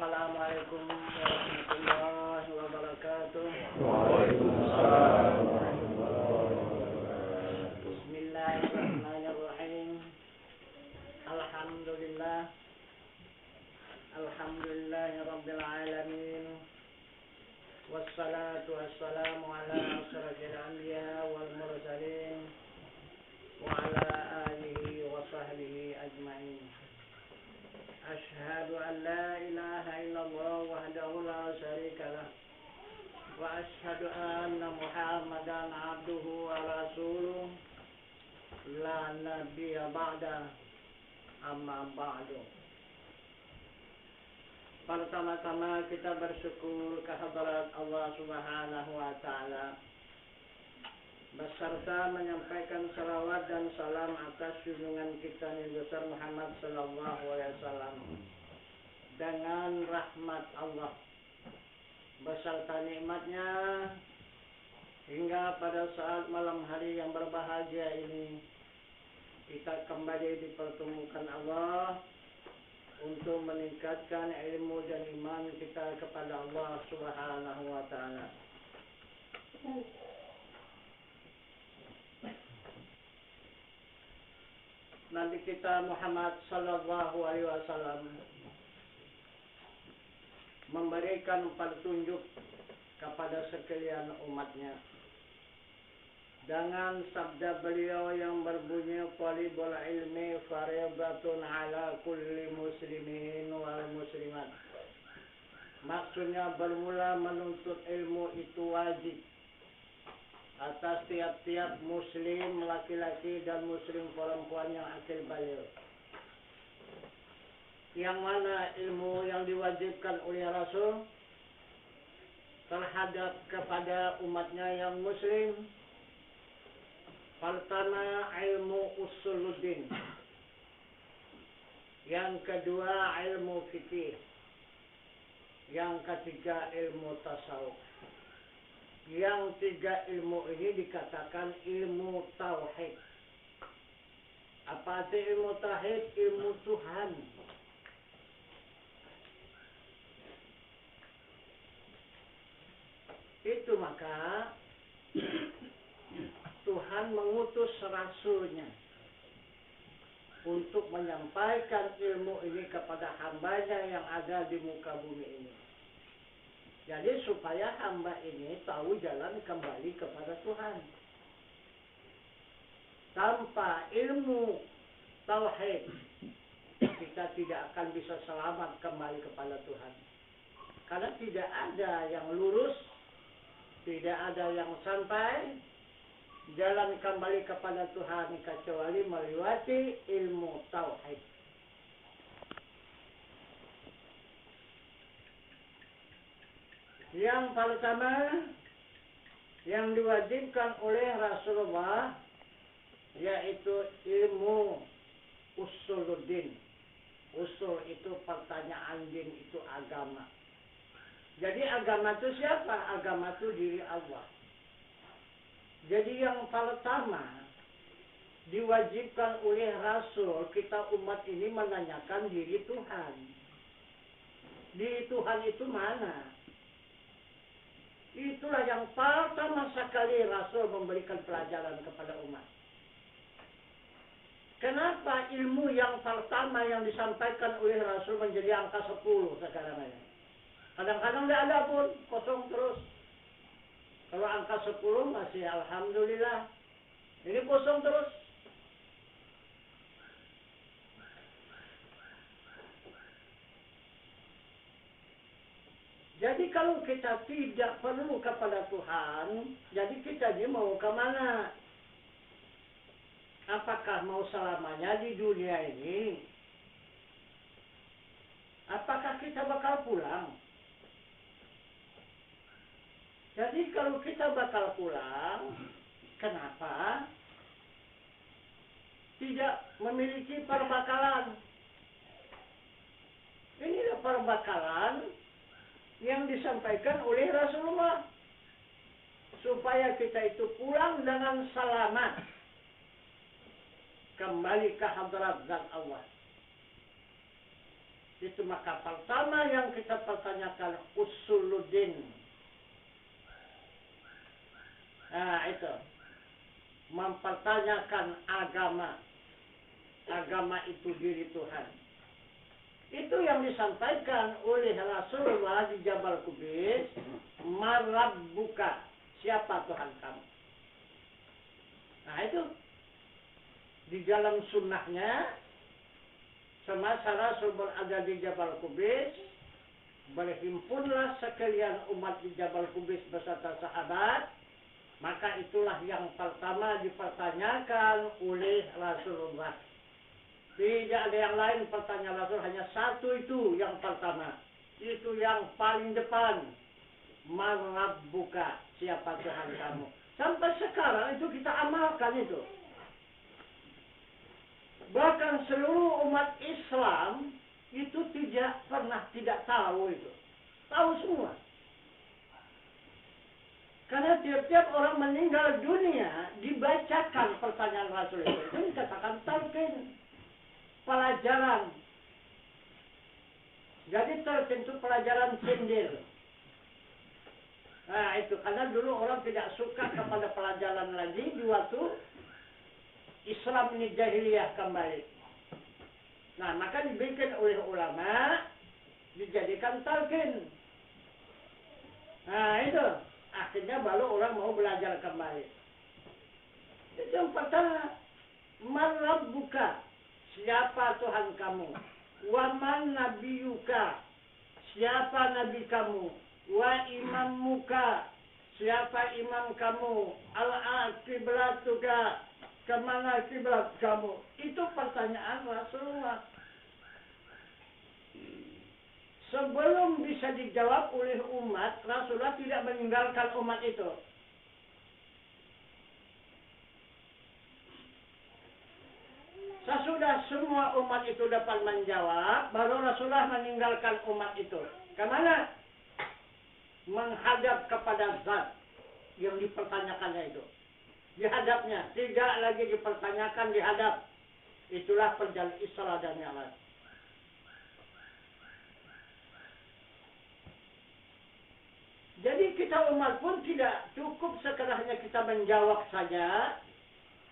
Assalamualaikum warahmatullahi wabarakatuh. Waalaikumsalam. Bismillahirrahmanirrahim. Alhamdulillah. Alhamdulillahirabbil alamin. Wassalatu wassalamu ala asyrafil anbiya wal mursalin wa ala alihi wa sahbihi ajmain. Asyhadu an la ilaha illallah wahdahu la syarika lah wa asyhadu anna Muhammadan abduhu wa rasuluh la nabiyya ba'da amma ba'du. Pertama-tama kita bersyukur kehadirat Allah Subhanahu wa taala beserta menyampaikan salawat dan salam atas junjungan kita Nabi besar Muhammad sallallahu alaihi wasallam dengan rahmat Allah beserta nikmatnya hingga pada saat malam hari yang berbahagia ini kita kembali dipertemukan Allah untuk meningkatkan ilmu dan iman kita kepada Allah Subhanahu wa taala. Nabi kita Muhammad sallallahu alaihi wasallam memberikan petunjuk kepada sekalian umatnya dengan sabda beliau yang berbunyi talibul ilmi fardhatun ala kulli muslimin wal muslimat. Maksudnya bermula menuntut ilmu itu wajib atas tiap-tiap muslim laki-laki dan muslim perempuan yang akil baligh. Yang mana ilmu yang diwajibkan oleh Rasul terhadap kepada umatnya yang muslim. Pertama ilmu usuluddin. Yang kedua ilmu fikih. Yang ketiga ilmu tasawuf. Yang tiga ilmu ini dikatakan ilmu tauhid. Apa itu ilmu tauhid? Ilmu Tuhan. Itu maka Tuhan mengutus rasulnya untuk menyampaikan ilmu ini kepada hambanya yang ada di muka bumi ini. Jadi supaya hamba ini tahu jalan kembali kepada Tuhan. Tanpa ilmu tauhid kita tidak akan bisa selamat kembali kepada Tuhan. Karena tidak ada yang lurus, tidak ada yang sampai jalan kembali kepada Tuhan kecuali melewati ilmu tauhid. Yang pertama yang diwajibkan oleh Rasulullah yaitu ilmu usuluddin. Usul itu pertanyaan, din itu agama. Jadi agama itu siapa? Agama itu diri Allah. Jadi yang pertama diwajibkan oleh Rasul, kita umat ini menanyakan diri Tuhan. Diri Tuhan itu mana? Itulah yang pertama sekali Rasul memberikan pelajaran kepada umat. Kenapa ilmu yang pertama yang disampaikan oleh Rasul menjadi angka 10 sekarang ini? Kadang-kadang tidak ada pun, kosong terus. Kalau angka 10 masih alhamdulillah. Ini kosong terus. Jadi kalau kita tidak perlu kepada Tuhan, jadi kita ini mau ke mana? Apakah mau selamanya di dunia ini? Apakah kita bakal pulang? Jadi kalau kita bakal pulang, kenapa tidak memiliki perbakalan? Inilah perbakalan yang disampaikan oleh Rasulullah supaya kita itu pulang dengan selamat kembali ke hadrat Zat Allah. Itu maka pertama yang kita pertanyakan usuluddin. Nah itu. Mempertanyakan agama. Agama itu diri Tuhan. Itu yang disampaikan oleh Rasulullah di Jabal Qubais. Marabbuka. Siapa Tuhan kamu? Nah itu. Di dalam sunnahnya. Semasa Rasul berada di Jabal Qubais. Berhimpunlah sekalian umat di Jabal Qubais beserta sahabat. Maka itulah yang pertama dipertanyakan oleh Rasulullah. Tidak ada yang lain pertanyaan Rasul, hanya satu itu yang pertama. Itu yang paling depan. Man rabbuka, siapa Tuhan kamu? Sampai sekarang itu kita amalkan itu. Bahkan seluruh umat Islam itu tidak tahu itu. Tahu semua. Karena tiap-tiap orang meninggal dunia dibacakan pertanyaan Rasul itu. Itu dikatakan talqin. Pelajaran. Jadi talqin itu pelajaran sendiri. Nah itu karena dulu orang tidak suka kepada pelajaran lagi di waktu Islam ini jahiliyah kembali. Nah maka dibikin oleh ulama dijadikan talqin. Nah itu akhirnya baru orang mau belajar kembali. Itu yang pertama, man rabbuka, siapa Tuhan kamu? Wa man nabiyuka, siapa nabi kamu? Wa imamuka, siapa imam kamu? Al-aqiblatuka, kemana kiblat kamu? Itu pertanyaan Rasulullah. Sebelum bisa dijawab oleh umat, Rasulullah tidak meninggalkan umat itu. Sesudah semua umat itu dapat menjawab, baru Rasulullah meninggalkan umat itu. Kemana? Menghadap kepada zat yang dipertanyakannya itu. Dihadapnya, tidak lagi dipertanyakan, dihadap. Itulah perjalanan Isra dan Mi'raj. Jadi kita umat pun tidak cukup sekedarnya kita menjawab saja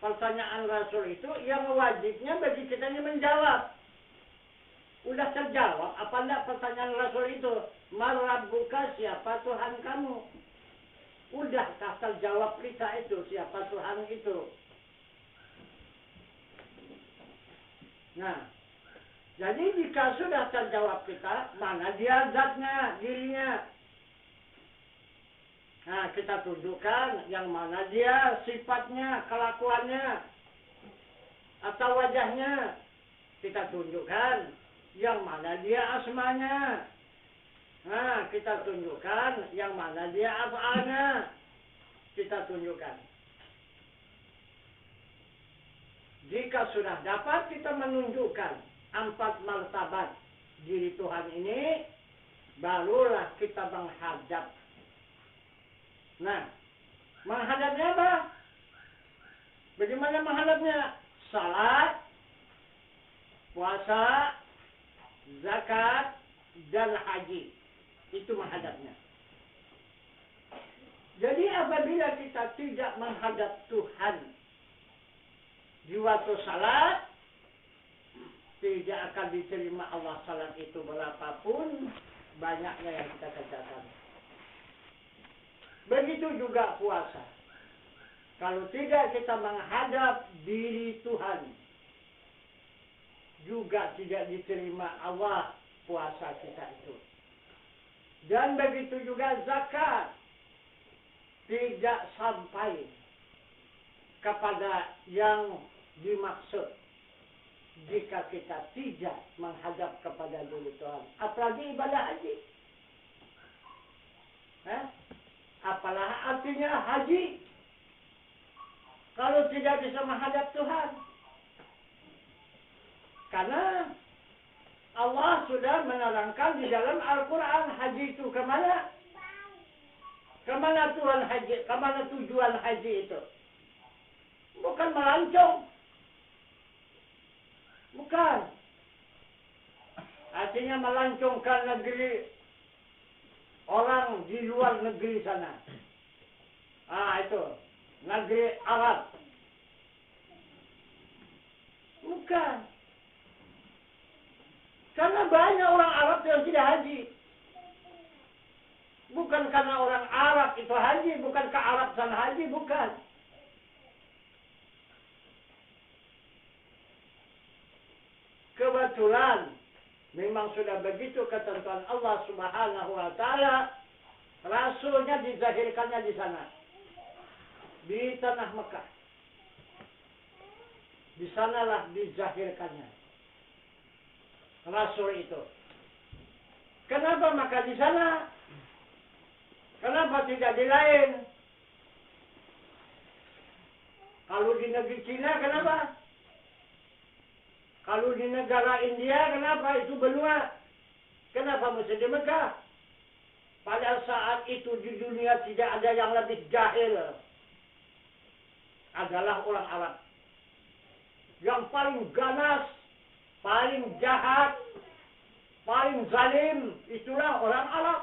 pertanyaan Rasul itu, yang wajibnya bagi kita ini menjawab. Udah terjawab apa enggak pertanyaan Rasul itu? Marabbuka, siapa Tuhan kamu? Udahkah terjawab kita itu, siapa Tuhan itu? Nah, jadi jika sudah terjawab kita, mana dia zatnya, dirinya? Nah, kita tunjukkan yang mana dia sifatnya, kelakuannya, atau wajahnya. Kita tunjukkan yang mana dia asmanya. Nah, kita tunjukkan yang mana dia af'alnya. Kita tunjukkan. Jika sudah dapat kita menunjukkan 4 martabat diri Tuhan ini, barulah kita menghadap. Nah, menghadapnya apa? Bagaimana menghadapnya? Salat, puasa, zakat, dan haji. Itu menghadapnya. Jadi apabila kita tidak menghadap Tuhan di waktu salat, tidak akan diterima Allah salat itu berapapun banyaknya yang kita kerjakan. Begitu juga puasa. Kalau tidak kita menghadap diri Tuhan, juga tidak diterima Allah puasa kita itu. Dan begitu juga zakat, tidak sampai kepada yang dimaksud jika kita tidak menghadap kepada diri Tuhan. Apalagi ibadah haji. Apalah artinya haji kalau tidak bisa menghadap Tuhan? Karena Allah sudah menerangkan di dalam Al-Quran haji itu kemana? Kemana Tuhan haji? Kemana tujuan haji itu? Bukan melancong. Bukan. Artinya melancongkan negeri orang di luar negeri sana. Itu negeri Arab. Bukan. Karena banyak orang Arab yang tidak haji. Bukan karena orang Arab itu haji, bukan ke Arab sana haji, bukan. Kebetulan memang sudah begitu ketentuan Allah Subhanahu wa taala, rasulnya dizahirkannya di sana. Di tanah Mekah. Di sanalah dizahirkannya rasul itu. Kenapa maka di sana? Kenapa tidak di lain? Kalau di negeri Cina kenapa? Kalau di negara India kenapa itu benua? Kenapa mesti di Mekah? Pada saat itu di dunia tidak ada yang lebih jahil adalah orang Arab. Yang paling ganas, paling jahat, paling zalim, itulah orang Arab.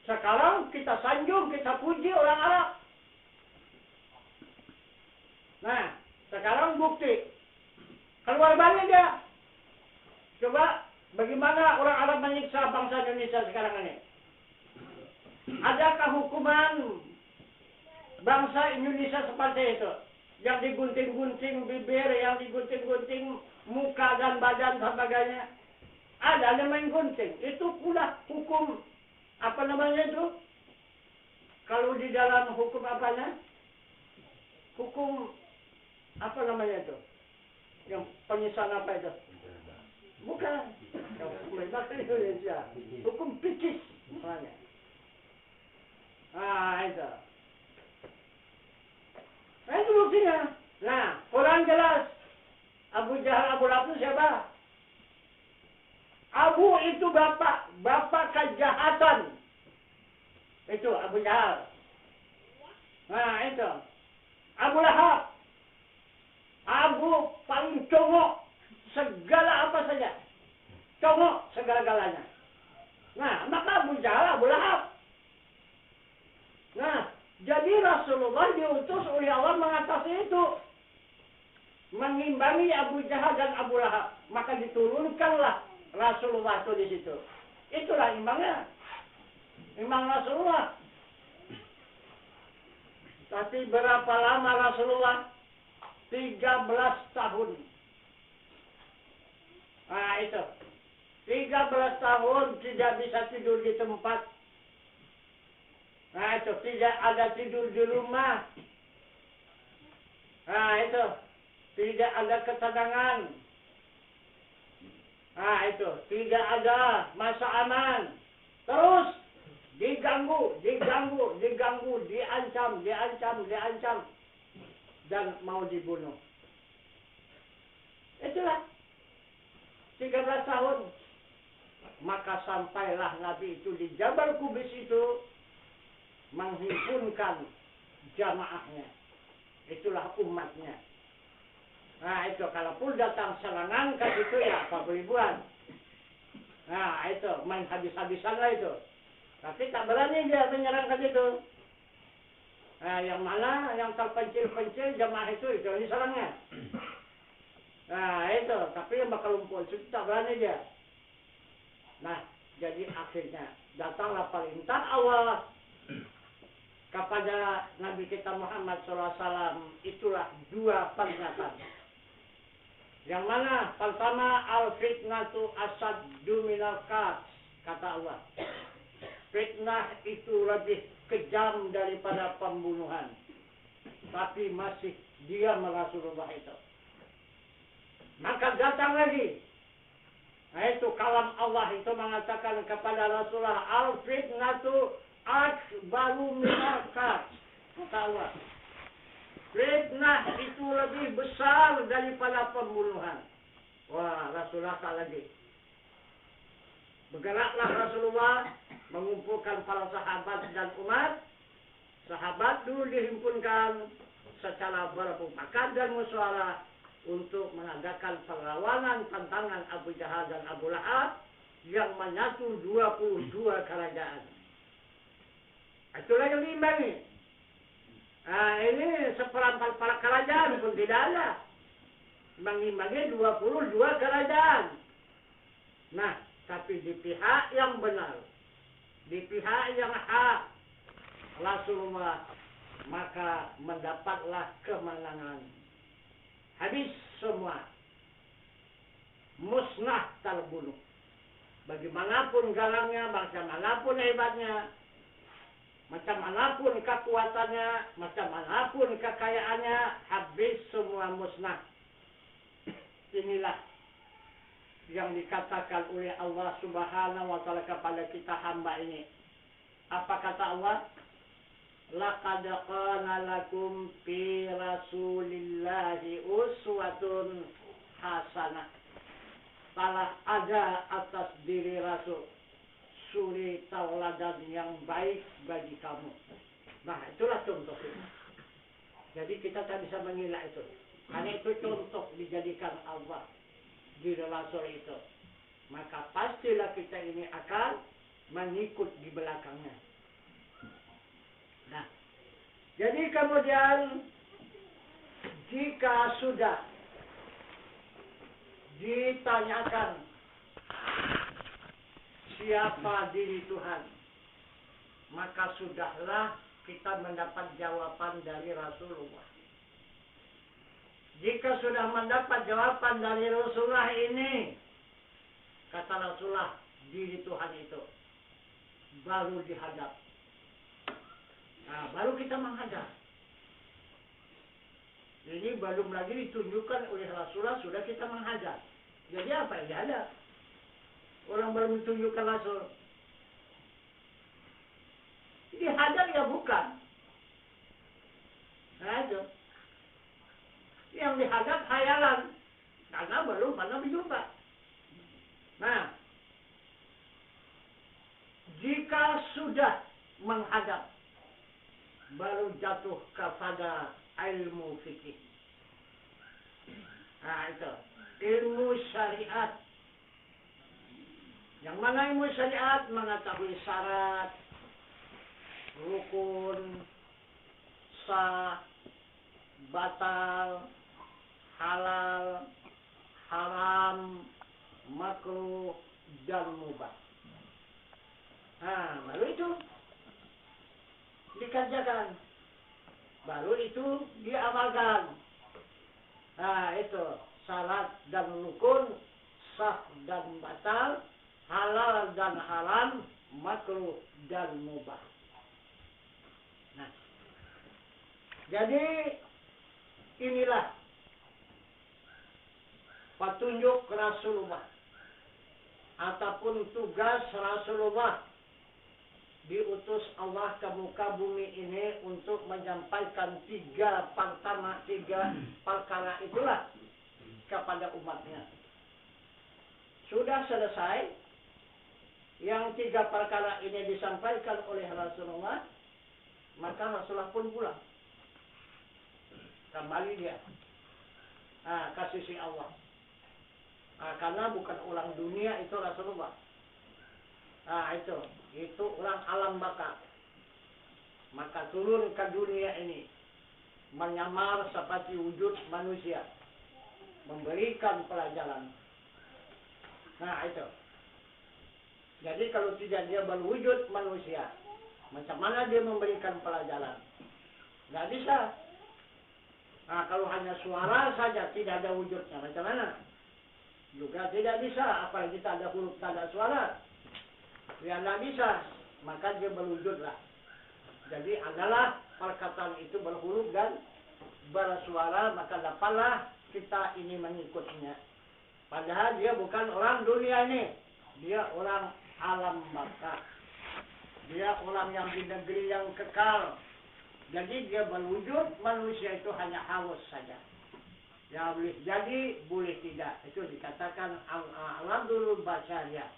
Sekarang kita sanjung, kita puji orang Arab. Nah, sekarang bukti. Keluar balik dia. Coba bagaimana orang Arab menyiksa bangsa Indonesia sekarang ini? Adakah hukuman bangsa Indonesia seperti itu? Yang digunting-gunting bibir, yang digunting-gunting muka dan badan dan sebagainya. Ada yang main gunting. Itu pula hukum, apa namanya itu? Kalau di dalam hukum apanya? Hukum, apa namanya itu? Yang penyiksaan apa itu? Bukan. Yang bahasa Indonesia. Hukum pikis. Namanya. Itu. Itu buktinya. Nah, Quran jelas. Abu Jahal, Abu Lahab itu siapa? Abu itu bapak kejahatan. Itu Abu Jahal. Nah, itu. Abu Lahab. Abu paling congok segala apa saja. Congok segala-galanya. Nah, maka Abu Jahal, Abu Lahab. Nah, jadi Rasulullah diutus oleh Allah mengatasi itu. Mengimbangi Abu Jahal dan Abu Lahab. Maka diturunkanlah Rasulullah itu di situ. Itulah imbangnya. Imbang Rasulullah. Tapi berapa lama Rasulullah? 13 tahun. Nah itu. 13 tahun tidak bisa tidur di tempat. Nah itu. Tidak ada tidur di rumah. Nah itu. Tidak ada ketenangan. Nah itu. Tidak ada masa aman. Terus diganggu, diancam. Dan mau dibunuh. Itulah. 13 tahun. Maka sampailah Nabi itu di Jabal Kubis itu menghimpunkan jamaahnya. Itulah umatnya. Nah itu kalaupun datang serangan ke situ ya apa ribuan. Nah itu main habis-habisan lah itu. Tapi tak berani dia menyerang ke situ. Nah, yang mana yang terpencil-pencil jamaah itu diserangnya. Nah itu, tapi yang bakal lumpuh itu tak berani dia. Nah, jadi akhirnya datanglah perintah Allah kepada Nabi kita Muhammad SAW. Itulah 2 peringatan. Yang mana pertama al-fitnatu asaddu minal qatl, kata Allah. Fitnah itu lebih kejam daripada pembunuhan. Tapi masih diam Rasulullah itu. Maka datang lagi. Nah itu kalam Allah itu mengatakan kepada Rasulullah, al-fitnatu akbaru minal qatl, kata Allah. Fitnah itu lebih besar daripada pembunuhan. Wah, Rasulullah tak lagi. Bergeraklah Rasulullah mengumpulkan para sahabat dan umat. Sahabat dulu dihimpunkan secara bermufakat dan musyawarah. untuk mengadakan perlawanan tantangan Abu Jahal dan Abu Lahab yang menyatu 22 kerajaan. Itulah yang diimbangi. Ini seperempat para kerajaan pun tidak ada. Mengimbangi 22 kerajaan. Nah, tapi di pihak yang benar, di pihak yang hak, Rasulullah, maka mendapatlah kemenangan. Habis semua. Musnah terbunuh. Bagaimanapun galangnya, bagaimanapun hebatnya, macam manapun kekuatannya, macam manapun kekayaannya, habis semua musnah. Inilah yang dikatakan oleh Allah Subhanahu wa Ta'ala kepada kita hamba ini. Apa kata Allah? Laqad kana lakum fi Rasulillahi uswatun hasanah. Telah ada atas diri Rasul suri tauladan yang baik bagi kamu. Nah, itulah contoh itu. Jadi kita tak bisa mengira itu. Karena itu contoh dijadikan Allah di Rasul itu. Maka pastilah kita ini akan mengikut di belakangnya. Nah, jadi kemudian jika sudah ditanyakan siapa diri Tuhan, maka sudahlah kita mendapat jawaban dari Rasulullah. Jika sudah mendapat jawaban dari Rasulullah ini, kata Rasulullah, diri Tuhan itu, baru dihadap. Nah, baru kita menghadap. Ini belum lagi ditunjukkan oleh Rasulullah, sudah kita menghadap. Jadi apa yang dihadap? Orang belum ditunjukkan Rasul. Dihadap ya bukan. Nah itu. Yang dihadap khayalan. Karena belum pernah berjumpa. Nah. Jika sudah menghadap, baru jatuh kepada ilmu fikih. Nah itu. Ilmu syariat. Yang mana ilmu syariat mengetahui syarat, rukun, sah, batal, halal, haram, makruh, dan mubah. Nah, baru itu dikerjakan. Baru itu diamalkan. Nah, itu syarat dan rukun, sah dan batal, halal dan haram, makruh dan mubah. Nah, jadi inilah petunjuk Rasulullah ataupun tugas Rasulullah diutus Allah ke muka bumi ini untuk menyampaikan tiga perkara itulah kepada umatnya. Sudah selesai. Yang tiga perkara ini disampaikan oleh Rasulullah, maka Rasulullah pun pulang. Kembali dia ke sisi Allah. Karena bukan orang dunia itu Rasulullah. Itu orang alam baka. Maka turun ke dunia ini, menyamar seperti wujud manusia, memberikan pelajaran. Nah itu. Jadi kalau tidak dia berwujud manusia, macam mana dia memberikan pelajaran? Nggak bisa. Nah, kalau hanya suara saja tidak ada wujudnya, macam mana? Juga tidak bisa. Apalagi tak ada huruf, tak ada suara. Dia nggak bisa. Maka dia berwujudlah. Jadi adalah perkataan itu berhuruf dan bersuara, maka dapatlah kita ini mengikutinya. Padahal dia bukan orang dunia ini. Dia orang alam baka. Dia orang yang di negeri yang kekal. Jadi dia berwujud, manusia itu hanya haus saja. Ya boleh jadi, boleh tidak. Itu dikatakan alamul basyariyah.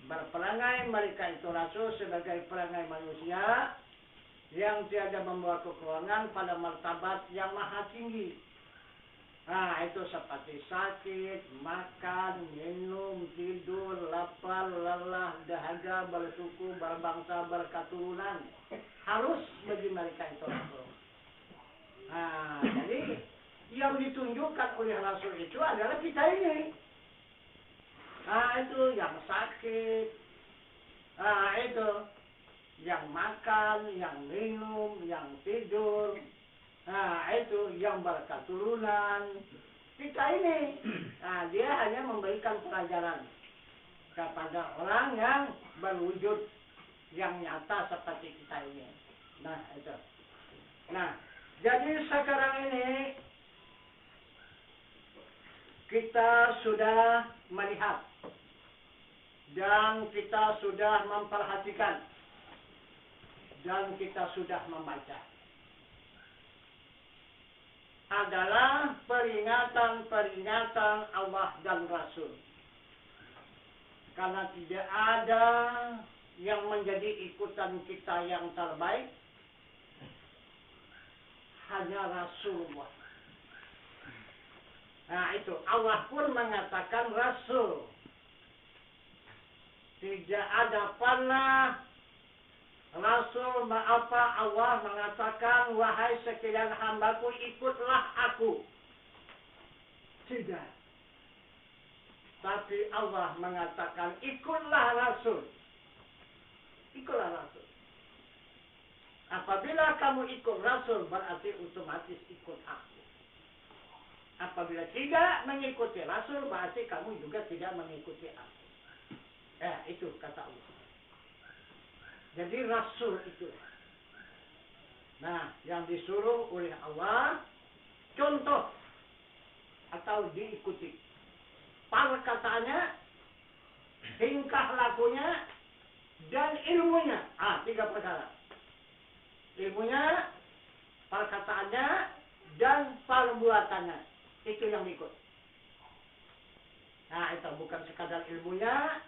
Berperangai mereka itu Rasul sebagai perangai manusia yang tiada membawa kekurangan pada martabat yang maha tinggi. Nah, itu seperti sakit, makan, minum, tidur, lapar, lelah, dahaga, bersuku, berbangsa, berketurunan. Harus bagi mereka itu Rasul. Nah, jadi yang ditunjukkan oleh Rasul itu adalah kita ini. Nah, itu yang sakit. Nah, itu yang makan, yang minum, yang tidur. Nah, itu yang berketurunan. Kita ini, nah, dia hanya memberikan pelajaran kepada orang yang berwujud, yang nyata seperti kita ini. Nah, itu. Nah, jadi sekarang ini kita sudah melihat dan kita sudah memperhatikan dan kita sudah membaca. Adalah peringatan-peringatan Allah dan Rasul. Karena tidak ada yang menjadi ikutan kita yang terbaik, hanya Rasulullah. Nah, itu Allah pun mengatakan Rasul. Tidak ada pernah Rasul, apa Allah mengatakan, wahai sekalian hambaku, ikutlah aku. Tidak. Tapi Allah mengatakan, ikutlah Rasul. Ikutlah Rasul. Apabila kamu ikut Rasul, berarti otomatis ikut aku. Apabila tidak mengikuti Rasul, berarti kamu juga tidak mengikuti aku. Itu kata Allah. Jadi Rasul itu. Nah, yang disuruh oleh Allah, contoh atau diikuti. Perkataannya, tingkah lakunya, dan ilmunya. 3 perkara. Ilmunya, perkataannya, dan perbuatannya. Itu yang diikut. Nah, itu bukan sekadar ilmunya.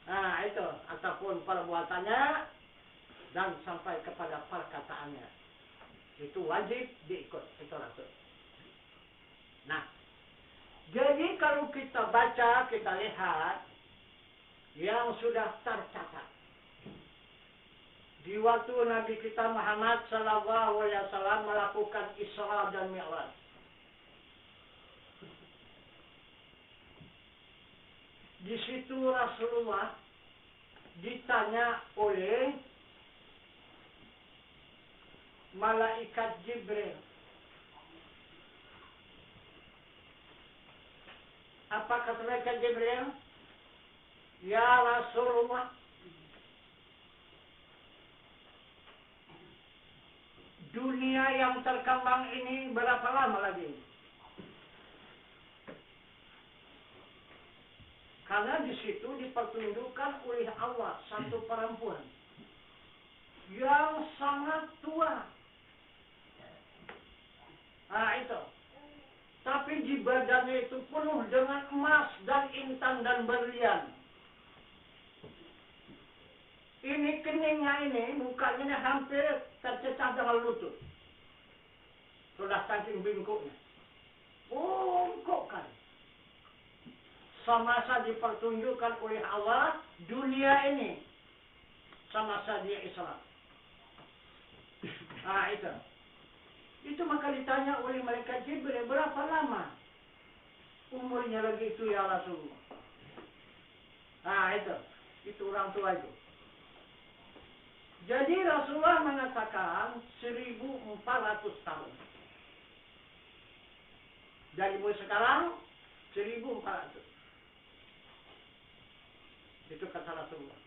Nah, itu ataupun perbuatannya dan sampai kepada perkataannya. Itu wajib diikut, itu Rasul. Nah, jadi kalau kita baca, kita lihat yang sudah tercatat di waktu Nabi kita Muhammad SAW melakukan Isra dan Mi'raj. Di situ Rasulullah ditanya oleh malaikat Jibril. Apa kata malaikat Jibril? Ya Rasulullah, dunia yang terkembang ini berapa lama lagi? Karena di situ dipertunjukkan oleh Allah satu perempuan yang sangat tua. Nah, itu. Tapi di badannya itu penuh dengan emas dan intan dan berlian. Ini keningnya ini, mukanya ini hampir tercecah dengan lutut. Sudah saking bingkuknya. Bungkuk kan. Semasa dipertunjukkan oleh Allah dunia ini, semasa dia Isra. Nah, itu maka ditanya oleh malaikat Jibril, berapa lama umurnya lagi itu ya Rasulullah? Nah, itu orang tua itu. Jadi Rasulullah mengatakan 1400 tahun. Dari mulai sekarang 1400. Itu kata Rasulullah.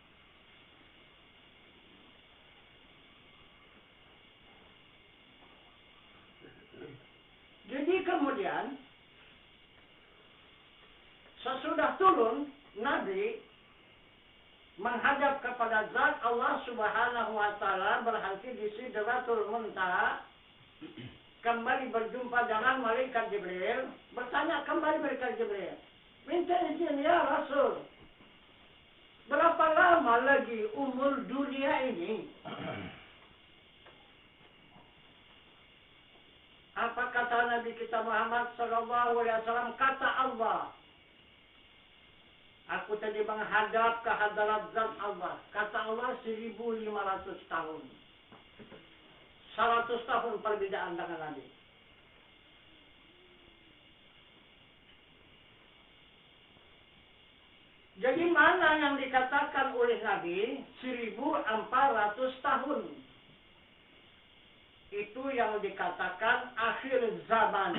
Jadi kemudian sesudah turun Nabi menghadap kepada zat Allah Subhanahu wa taala, berhenti di Sidratul Muntaha, kembali berjumpa dengan malaikat Jibril, bertanya kembali malaikat Jibril, minta izin ya Rasul, berapa lama lagi umur dunia ini? Apa kata Nabi kita Muhammad sallallahu alaihi wasallam, kata Allah, aku tadi menghadap ke hadarat zat Allah. Kata Allah 1500 tahun. 100 tahun perbedaan dengan Nabi. Jadi mana yang dikatakan oleh Nabi 1400 tahun? Itu yang dikatakan akhir zaman.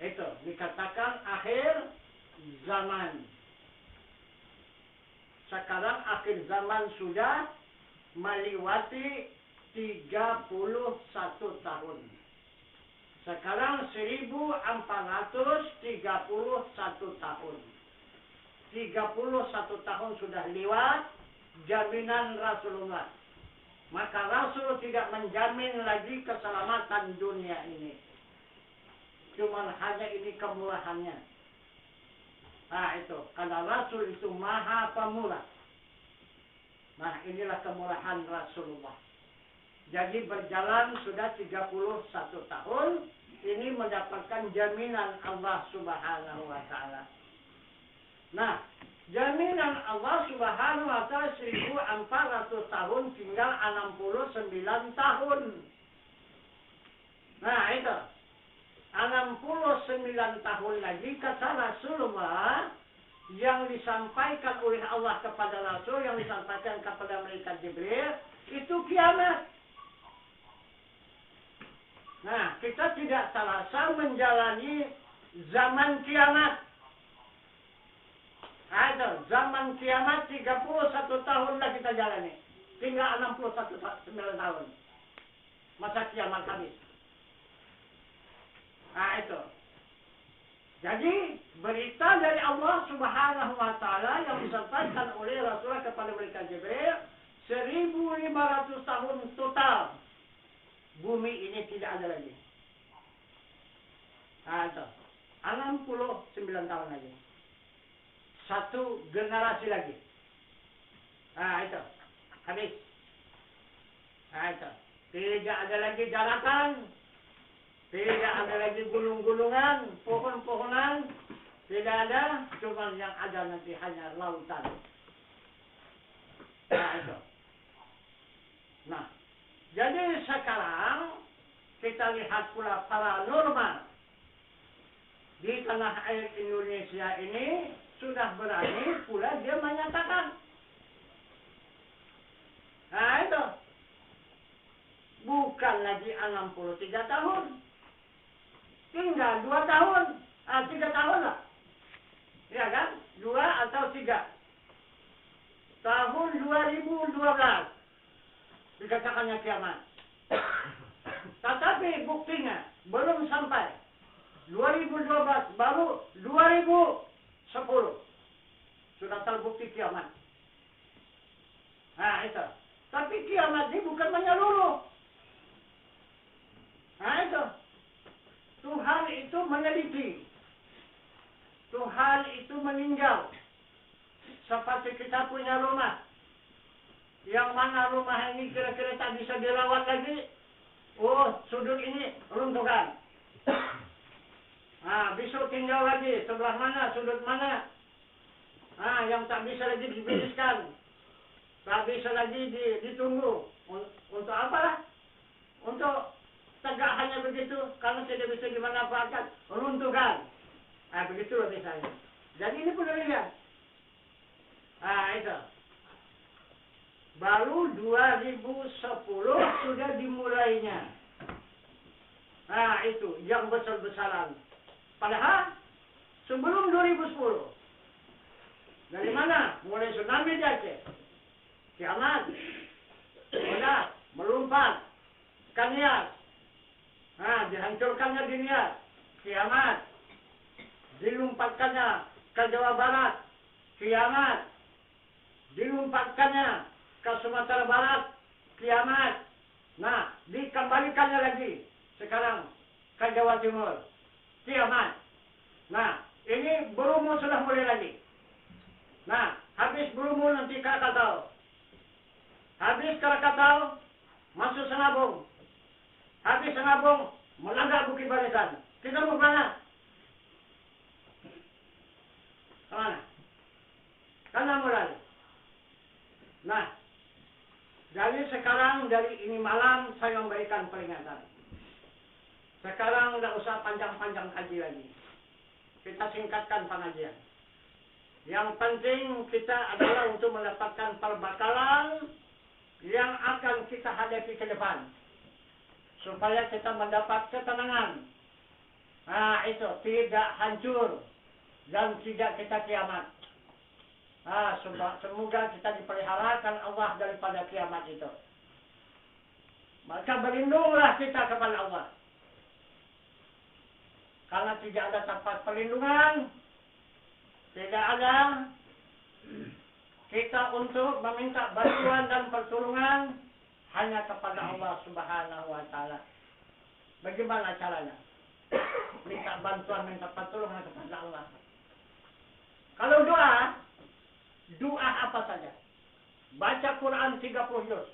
Itu dikatakan akhir zaman. Sekarang akhir zaman sudah melewati 31 tahun. Sekarang 1431 tahun. 31 tahun sudah lewat jaminan Rasulullah. Maka Rasul tidak menjamin lagi keselamatan dunia ini. Cuma hanya ini kemurahannya. Nah itu, karena Rasul itu maha pemurah. Nah inilah kemurahan Rasulullah. Jadi berjalan sudah 31 tahun, ini mendapatkan jaminan Allah Subhanahu wa Ta'ala. Nah, jaminan Allah Subhanahu wa Ta'ala 1400 tahun tinggal 69 tahun. Nah, itu. 69 tahun lagi kata Rasulullah yang disampaikan oleh Allah kepada Rasul, yang disampaikan kepada malaikat Jibril, itu kiamat. Nah, kita tidak terasa menjalani zaman kiamat. Ada zaman kiamat 31 tahun lah kita jalani. Tinggal 69 tahun. Masa kiamat habis. Nah itu. Jadi berita dari Allah Subhanahu wa Ta'ala yang disampaikan oleh Rasulullah kepada malaikat Jibril 1500 tahun total. Bumi ini tidak ada lagi. Nah itu. 69 tahun lagi. Satu generasi lagi. Nah itu. Habis. Nah itu. Tidak ada lagi jarakan. Tidak ada lagi gunung-gunungan, pohon-pohonan. Tidak ada. Cuma yang ada nanti hanya lautan. Nah itu. Nah. Jadi sekarang kita lihat pula paranormal. Di tanah air Indonesia ini sudah berani pula dia menyatakan. Nah itu. Bukan lagi 63 tahun. Tinggal 2 tahun. 3 tahun lah. Ya kan? 2 atau 3. Tahun 2012. Dikatakannya kiamat. Tetapi buktinya belum sampai. 2012 baru 2010 sudah terbukti kiamat. Nah itu. Tapi kiamat ini bukan menyeluruh. Nah itu. Tuhan itu meneliti. Tuhan itu meninjau. Seperti kita punya rumah. Yang mana rumah ini kira-kira tak bisa dirawat lagi. Oh, sudut ini runtuhkan. Nah, besok tinggal lagi. Sebelah mana, sudut mana. Nah, yang tak bisa lagi dibereskan. Tak bisa lagi ditunggu. Untuk apa lah? Untuk tegak hanya begitu. Karena tidak bisa dimanfaatkan. Runtuhkan. Nah, begitulah misalnya. Jadi ini penelitian. Nah, itu. Baru 2010 sudah dimulainya. Nah itu yang besar-besaran. Padahal sebelum 2010. Dari mana? Mulai tsunami di Aceh. Kiamat. Sudah melompat. Nias. Nah dihancurkannya di Nias. Kiamat. Dilompatkannya ke Jawa Barat. Kiamat. Dilompatkannya ke Sumatera Barat, kiamat. Nah, dikembalikannya lagi sekarang ke Jawa Timur, kiamat. Nah, ini berumur sudah mulai lagi. Nah, habis berumur nanti Krakatau. Habis Krakatau, masuk Senabung. Habis Senabung, Menabrak Bukit Barisan. Kita mau kemana? Kemana? Karena mau lari. Nah, jadi sekarang dari ini malam saya memberikan peringatan. Sekarang tidak usah panjang-panjang kaji lagi. Kita singkatkan pengajian. Yang penting kita adalah untuk mendapatkan perbekalan yang akan kita hadapi ke depan. Supaya kita mendapat ketenangan. Nah, itu tidak hancur dan tidak kita kiamat. Nah, semoga kita dipeliharakan Allah daripada kiamat itu. Maka berlindunglah kita kepada Allah. Karena tidak ada tempat perlindungan, tidak ada kita untuk meminta bantuan dan pertolongan hanya kepada Allah Subhanahu wa Ta'ala. Bagaimana caranya? Minta bantuan, minta pertolongan kepada Allah. Kalau doa apa saja. Baca Quran 30 juz.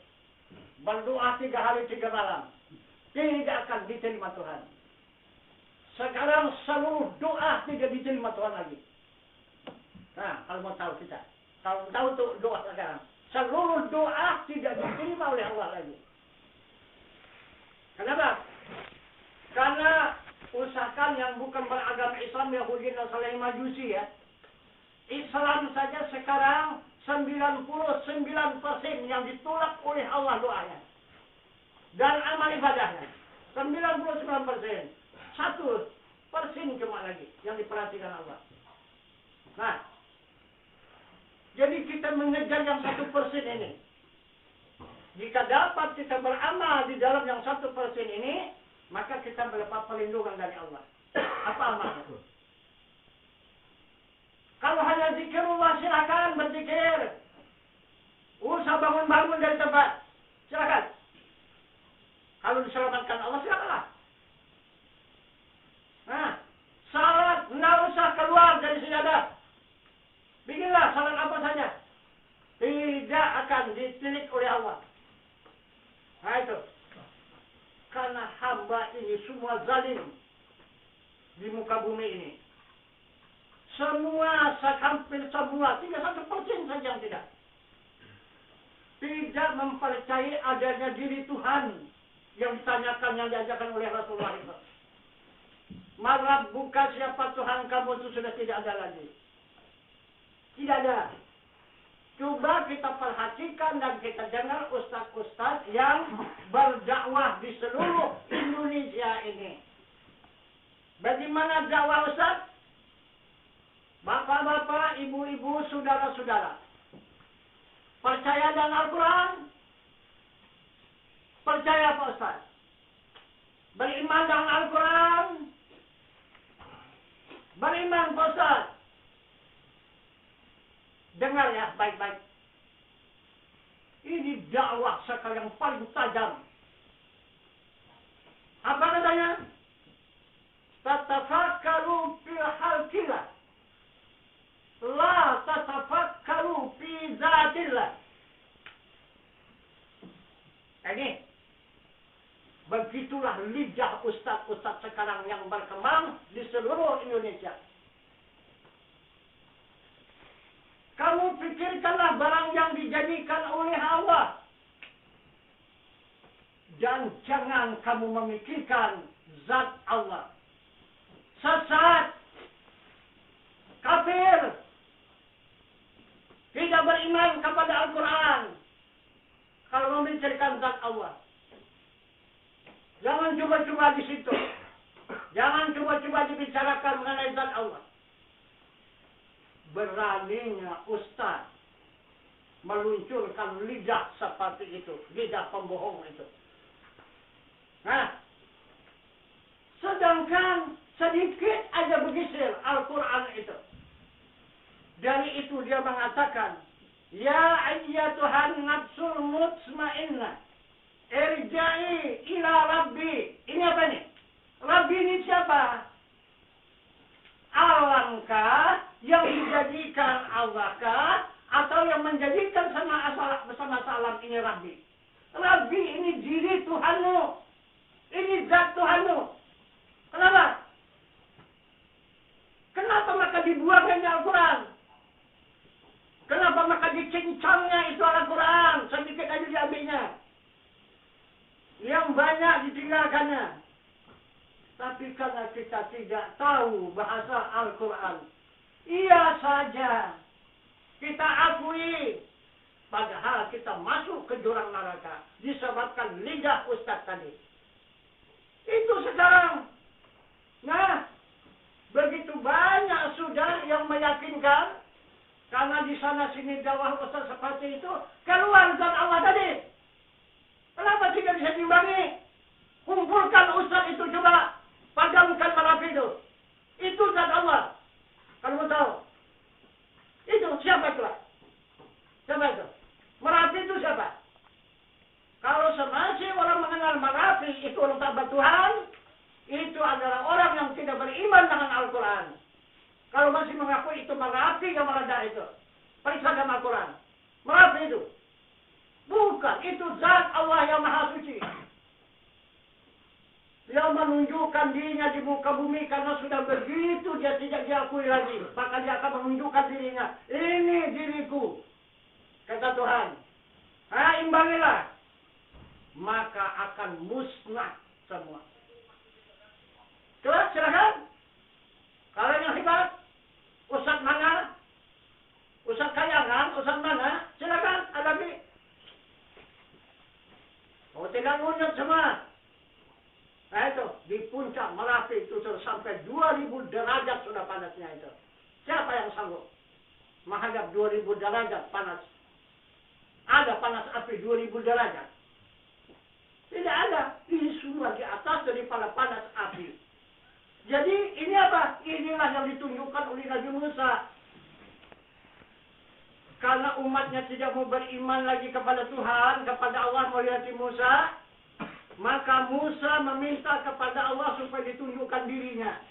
Berdoa 3 hari 3 malam. Tidak akan diterima Tuhan. Sekarang seluruh doa tidak diterima Tuhan lagi. Nah, kalau mau tahu kita. Kalau tahu tuh doa sekarang. Seluruh doa tidak diterima oleh Allah lagi. Kenapa? Karena usahakan yang bukan beragama Islam, Yahudi, Nasrani, Majusi ya. Islam saja sekarang 99% yang ditolak oleh Allah doanya. Dan amal ibadahnya. 99%. 1% cuma lagi yang diperhatikan Allah. Nah, jadi kita mengejar yang 1% ini. Jika dapat kita beramal di dalam yang 1% ini, maka kita mendapat perlindungan dari Allah. Apa amalnya? Kalau hanya zikirullah, silakan berzikir. Usah bangun-bangun dari tempat. Silakan. Kalau diselamatkan Allah, silakanlah. Nah, salat tidak usah keluar dari sejadah. Bikinlah salat apa saja. Tidak akan ditilik oleh Allah. Nah itu. Karena hamba ini semua zalim di muka bumi ini. Semua, hampir semua, tinggal 1% saja yang tidak. Tidak mempercayai adanya diri Tuhan yang ditanyakan, yang diajarkan oleh Rasulullah itu. Marab buka siapa Tuhan kamu itu sudah tidak ada lagi. Tidak ada. Coba kita perhatikan dan kita dengar ustaz-ustaz yang berdakwah di seluruh Indonesia ini. Bagaimana dakwah ustaz? Bapak-bapak, ibu-ibu, saudara-saudara. Percaya dengan Al-Quran? Percaya Pak Ustaz? Beriman dengan Al-Quran? Beriman Pak Ustaz? Dengar ya baik-baik. Ini dakwah sekarang yang paling tajam. Apa katanya? Tatafakkaru fil halqillah. La tatafakkaru fi zatillah. Ini. Begitulah lidah ustaz-ustaz sekarang yang berkembang di seluruh Indonesia. Kamu pikirkanlah barang yang dijadikan oleh Allah. Dan jangan kamu memikirkan zat Allah. Sesat. Kafir. Tidak beriman kepada Al-Quran. Kalau memikirkan zat Allah. Jangan coba-coba di situ. Jangan coba-coba dibicarakan mengenai zat Allah. Beraninya ustaz meluncurkan lidah seperti itu. Lidah pembohong itu. Nah, sedangkan sedikit aja bergeser Al-Quran itu. Dari itu dia mengatakan, Ya ayyatuhan nafsul mutmainnah, irja'i ila Rabbi. Ini apa ini? Rabbi ini siapa? Alamkah yang dijadikan Allahkah atau yang menjadikan bersama alam ini Rabbi? Rabbi ini diri Tuhanmu. Ini zat Tuhanmu. Tapi karena kita tidak tahu bahasa Al-Quran, iya saja kita akui, padahal kita masuk ke jurang neraka disebabkan lidah ustaz tadi. Itu sekarang. Nah, begitu banyak sudah yang meyakinkan, karena di sana sini dakwah ustaz seperti itu, keluar zat Allah tadi. Kenapa tidak bisa diimbangi? Kumpulkan ustaz itu, coba padamkan Merapi itu. Itu zat Allah. Kalau mau tahu. Itu siapa itu? Siapa itu? Merapi itu siapa? Kalau semasih orang mengenal Merapi itu orang sahabat Tuhan, itu adalah orang yang tidak beriman dengan Al-Quran. Kalau masih mengaku itu Merapi yang meledak itu, periksa dalam Al-Quran. Merapi itu. Bukan, itu zat Allah yang Maha Suci. Yang menunjukkan dirinya di muka bumi karena sudah begitu dia tidak diakui lagi. Maka dia akan menunjukkan dirinya. Ini diriku. Kata Tuhan. Imbangilah. Maka akan musnah semua. Coba silakan. Kalau yang hebat. Ustaz mana? Ustaz Kayangan? Ustaz mana? Silakan. Ada lagi. Oh tidak ngunyut semua. Nah itu, di puncak Merapi itu sampai 2000 derajat sudah panasnya itu. Siapa yang sanggup menghadap 2000 derajat panas? Ada panas api 2000 derajat? Tidak ada. Ini semua di atas daripada panas api. Jadi ini apa? Inilah yang ditunjukkan oleh Nabi Musa. Karena umatnya tidak mau beriman lagi kepada Tuhan, kepada Allah melihat Musa, maka Musa meminta kepada Allah supaya ditunjukkan dirinya.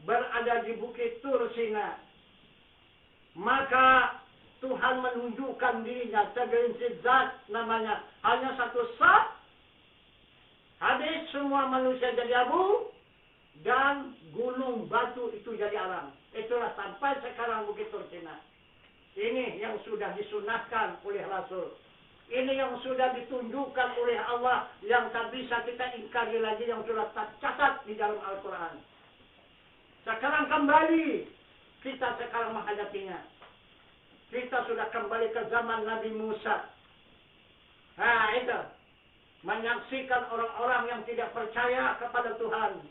Berada di bukit Tur Sina. Maka Tuhan menunjukkan dirinya. Segelincir zat namanya. Hanya satu sat. Habis semua manusia jadi abu. Dan gunung batu itu jadi arang. Itulah sampai sekarang bukit Tur Sina. Ini yang sudah disunahkan oleh Rasul. Ini yang sudah ditunjukkan oleh Allah yang tak bisa kita ingkari lagi, yang sudah tercatat di dalam Al-Quran. Sekarang kembali kita sekarang menghadapinya. Kita sudah kembali ke zaman Nabi Musa. Nah itu. Menyaksikan orang-orang yang tidak percaya kepada Tuhan.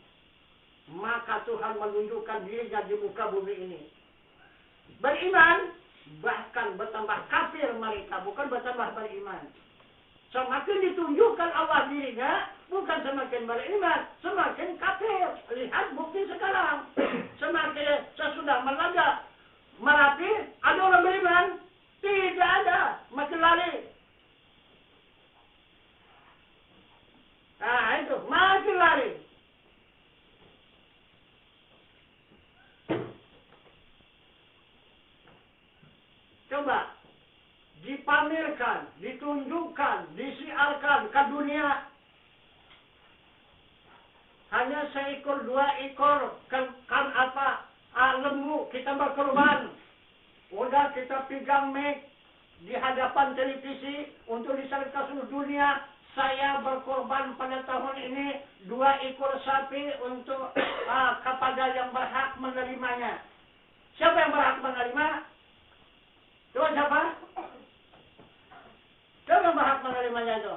Maka Tuhan menunjukkan dirinya di muka bumi ini. Beriman. Bahkan bertambah kafir mereka, bukan bertambah beriman. Semakin ditunjukkan Allah dirinya, bukan semakin beriman, semakin kafir. Lihat bukti sekarang. Semakin sesudah meledak Merapi, ada orang beriman? Tidak ada, makin lari. Nah itu, makin lari. Coba dipamerkan, ditunjukkan, disiarkan ke dunia. Hanya seekor, 2 ekor kan apa lembu kita berkorban. Udah kita pegang mic di hadapan televisi untuk disiarkan ke seluruh dunia. Saya berkorban pada tahun ini 2 ekor sapi untuk kepada yang berhak menerimanya. Siapa yang berhak menerima? Coba siapa? Siapa yang berhak menerimanya itu?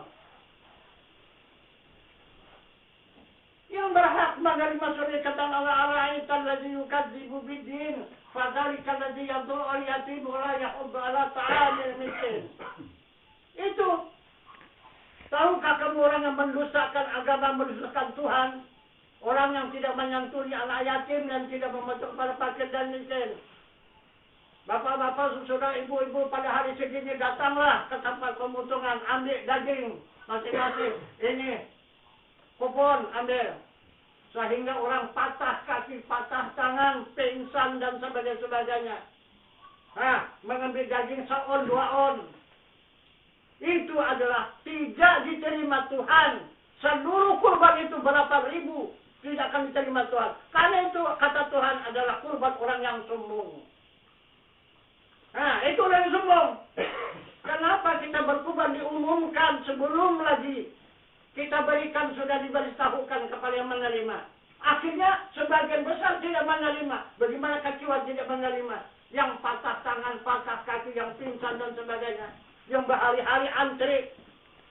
Yang berhak menerima suri kata Allah Al-Aitan ladzi yukadzibu bid-din fadzalika ladzi yad'u al-yatim wa la yahuddu ala ta'amil miskin. Itu. Tahukah kamu orang yang mendustakan agama, mendustakan Tuhan? Orang yang tidak menyantuni anak yatim dan tidak membantu para fakir dan miskin. Bapak-bapak, saudara, ibu-ibu pada hari segini datanglah ke tempat pemotongan, ambil daging masing-masing. Ini kupon ambil. Sehingga orang patah kaki, patah tangan, pingsan dan sebagainya. Mengambil daging 1 on, 2 on. Itu adalah tidak diterima Tuhan. Seluruh kurban itu berapa ribu tidak akan diterima Tuhan. Karena itu kata Tuhan adalah kurban orang yang sombong. Itu orang yang sombong. Kenapa kita berkurban diumumkan sebelum lagi Kita berikan, sudah diberitahukan kepada yang menerima. Akhirnya sebagian besar tidak menerima. Bagaimana kecewa tidak menerima? Yang patah tangan, patah kaki, yang pingsan dan sebagainya. Yang berhari-hari antri.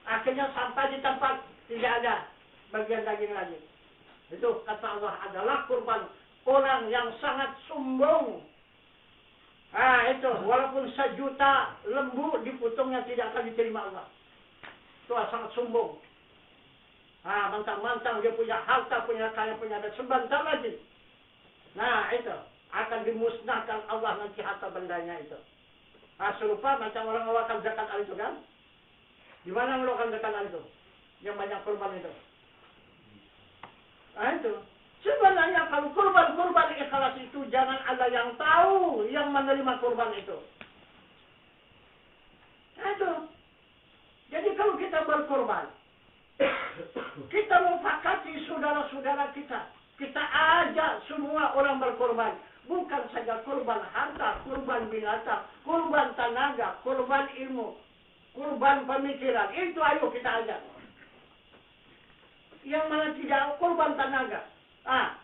Akhirnya sampai di tempat tidak ada bagian daging lagi. Itu kata Allah adalah kurban orang yang sangat sombong. Itu walaupun 1 juta lembu dipotongnya tidak akan diterima Allah. Itu sangat sombong. Mantang-mantang dia punya harta, punya kaya, punya ada sebentar lagi. Itu akan dimusnahkan Allah nanti harta bendanya itu. Serupa macam orang mengeluarkan zakat itu kan? Di mana mengeluarkan zakat itu? Yang banyak kurban itu. Itu. Sebenarnya kalau kurban ikhlas itu jangan ada yang tahu yang menerima kurban itu. Itu. Jadi kalau kita berkurban, kita mufakati saudara-saudara kita. Kita ajak semua orang berkorban. Bukan saja kurban harta, kurban binatang, kurban tenaga, kurban ilmu, kurban pemikiran. Itu ayo kita ajak. Yang mana tidak kurban tenaga.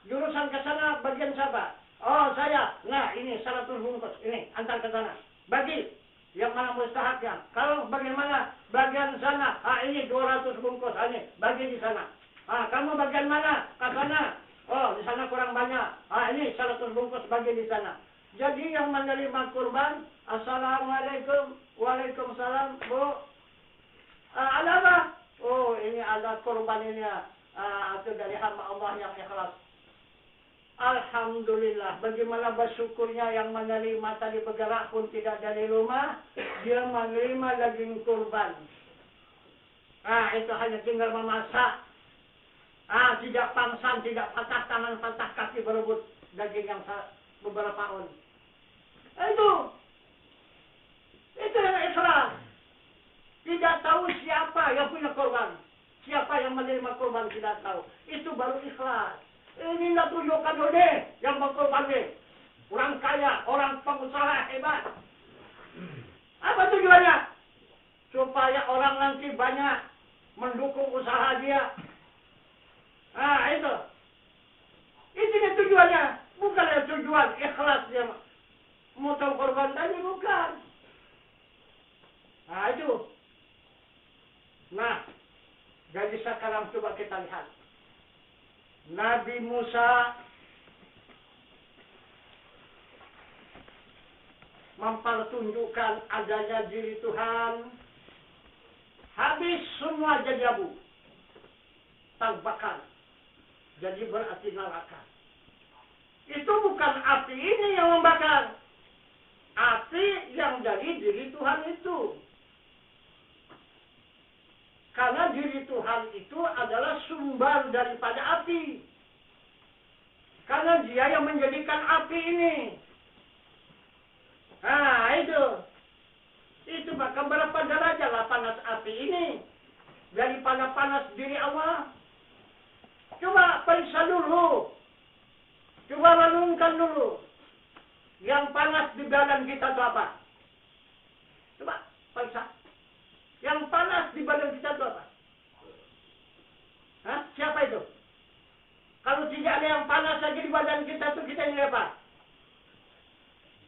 Jurusan ke sana bagian siapa? Oh saya. Nah ini 100 bungkus. Ini antar ke sana. Bagi. Yang mana mustahaknya. Kalau bagaimana bagian sana, ini 200 bungkus, ini bagi di sana. Kamu bagian mana? Ke sana. Oh, di sana kurang banyak. Ini 100 bungkus bagi di sana. Jadi yang menerima kurban, assalamualaikum, waalaikumsalam, Bu. Ada apa? Oh, ini ada kurban ini itu dari hamba Allah yang ikhlas. Alhamdulillah, bagaimana bersyukurnya yang menerima tadi bergerak pun tidak dari rumah, dia menerima daging kurban. Itu hanya tinggal memasak. Tidak pangsan, tidak patah tangan, patah kaki berebut daging yang beberapa on. Itu yang ikhlas. Tidak tahu siapa yang punya kurban, siapa yang menerima kurban tidak tahu. Itu baru ikhlas. Ini nak tunjukkan dulu yang berkorban ni. Orang kaya, orang pengusaha hebat. Apa tujuannya? Supaya orang nanti banyak mendukung usaha dia. Itu. Itu dia tujuannya. Bukan yang tujuan ikhlas dia motong korban tadi, bukan. Itu. Jadi sekarang coba kita lihat. Nabi Musa mempertunjukkan adanya diri Tuhan. Habis semua jadi abu. Terbakar. Jadi berarti neraka. Itu bukan api ini yang membakar. Api yang dari diri Tuhan itu. Karena diri Tuhan itu adalah sumber daripada api. Karena dia yang menjadikan api ini. Itu. Itu maka berapa derajatlah panas api ini. Daripada panas diri Allah. Coba periksa dulu. Coba renungkan dulu. Yang panas di badan kita itu apa? Coba periksa. Yang panas di badan kita itu apa? Siapa itu? Kalau tidak ada yang panas lagi di badan kita itu, kita ini apa?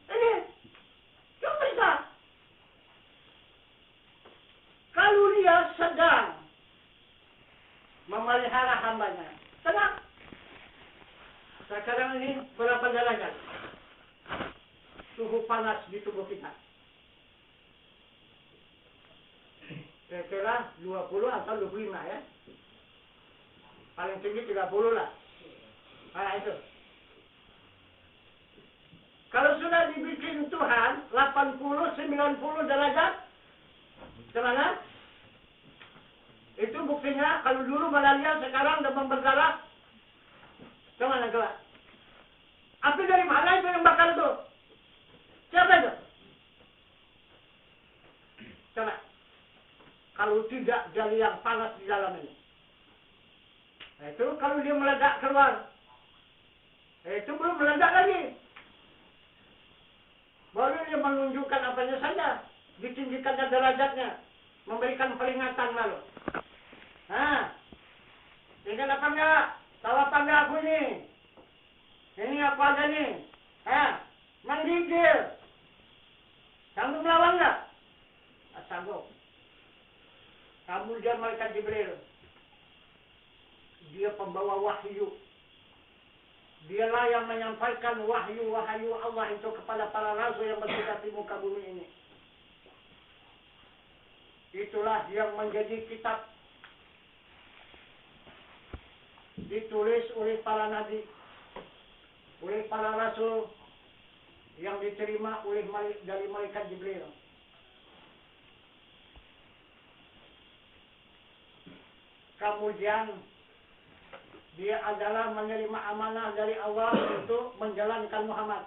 Ini. Coba periksa. Kalau dia sedang memelihara hambanya, tenang. Sekarang ini berapa derajat suhu panas di tubuh kita? Kira-kira 20 atau 25 ya. Paling tinggi 30 lah. Itu. Kalau sudah dibikin Tuhan 80, 90 derajat, kemana? Itu buktinya kalau dulu malaria, sekarang demam berdarah. Kemana coba? Api dari mana itu yang bakar itu? Siapa itu? Coba. Kalau tidak dari yang panas di dalam ini. Itu kalau dia meledak keluar. Itu belum meledak lagi. Baru dia menunjukkan apanya saja. Ditinggikannya derajatnya. Memberikan peringatan lalu. Ingat apa enggak? Tahu apa enggak aku ini? Ini aku ada nih. Menggigil. Sanggup melawan enggak? Sanggup. Kemudian malaikat Jibril. Dia pembawa wahyu. Dialah yang menyampaikan wahyu-wahyu Allah itu kepada para rasul yang bertugas di muka bumi ini. Itulah yang menjadi kitab ditulis oleh para nabi, oleh para rasul yang diterima oleh dari malaikat Jibril. Kemudian dia adalah menerima amanah dari Allah untuk menjalankan Muhammad,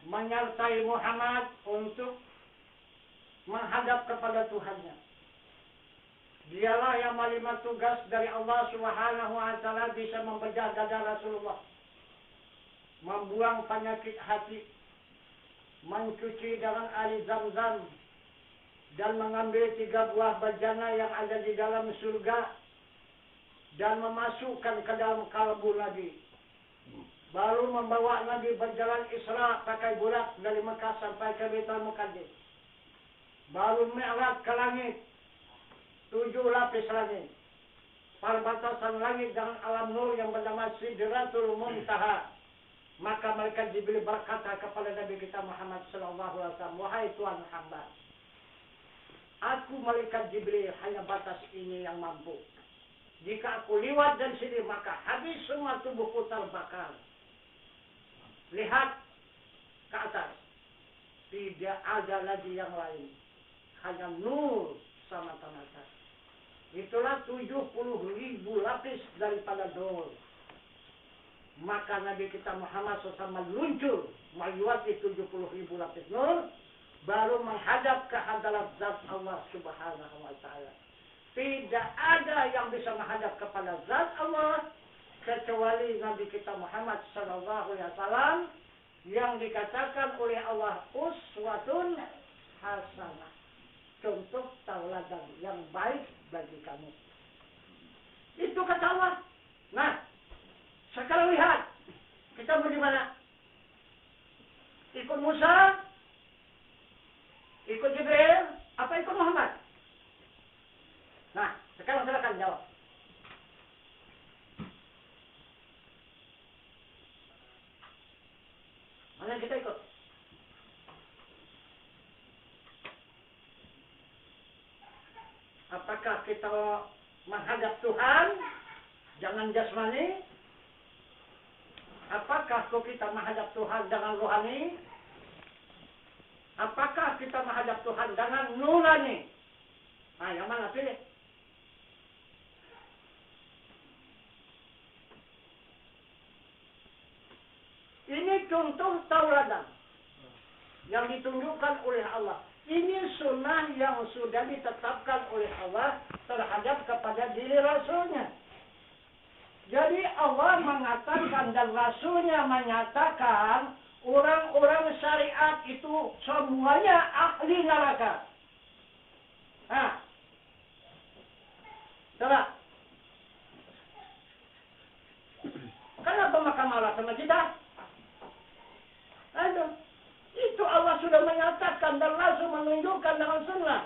menyertai Muhammad untuk menghadap kepada Tuhannya. Dialah yang menerima tugas dari Allah Subhanahu wa Ta'ala bisa membedah dada Rasulullah, membuang penyakit hati, mencuci dengan air Zam-Zam, dan mengambil 3 buah bejana yang ada di dalam surga dan memasukkan ke dalam kalbu Nabi. Baru membawa Nabi berjalan Isra pakai bulat dari Mekah sampai ke Baitul Muqaddas. Baru Mi'raj ke langit, 7 lapis langit. Perbatasan langit dengan alam nur yang bernama Sidratul Muntaha. Maka malaikat Jibril berkata kepada Nabi kita Muhammad sallallahu alaihi wasallam, "Wahai Tuhan hamba, aku malaikat Jibril hanya batas ini yang mampu. Jika aku lewat dari sini maka habis semua tubuhku terbakar. Lihat ke atas, tidak ada lagi yang lain, hanya nur semata-mata." Itulah 70.000 lapis daripada nur. Maka Nabi kita Muhammad SAW meluncur melewati 70.000 lapis nur, baru menghadap ke hadarat zat Allah Subhanahu wa Ta'ala. Tidak ada yang bisa menghadap kepada zat Allah kecuali Nabi kita Muhammad sallallahu alaihi wasallam yang dikatakan oleh Allah uswatun hasanah, contoh tauladan yang baik bagi kamu. Itu kata Allah. Nah, sekarang lihat, kita mau di mana? Ikut Musa, ikut Jibril, apa ikut Muhammad? Nah, sekarang silakan jawab. Mana kita ikut? Apakah kita menghadap Tuhan jangan jasmani? Apakah kita menghadap Tuhan dengan rohani? Apakah kita menghadap Tuhan dengan nurani? Nah, yang mana pilih? Ini contoh tauladan yang ditunjukkan oleh Allah. Ini sunnah yang sudah ditetapkan oleh Allah terhadap kepada diri Rasulnya. Jadi Allah mengatakan dan Rasulnya menyatakan orang-orang syariat itu semuanya ahli neraka. Nah, coba. Kenapa maka marah sama kita? Aduh, itu Allah sudah menyatakan dan Rasul menunjukkan dengan sunnah.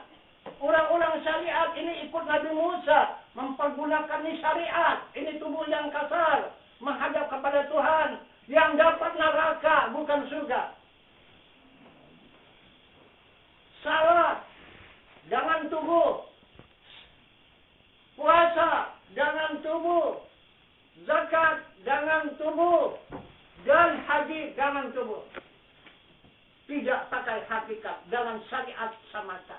Orang-orang syariat ini ikut Nabi Musa, mempergunakan syariat. Ini tubuh yang kasar, menghadap kepada Tuhan, yang dapat neraka, bukan surga. Salat, jangan tubuh. Puasa, jangan tubuh. Zakat, jangan tubuh. Dan haji, jangan tubuh. Tidak pakai hakikat, dengan syariat semata.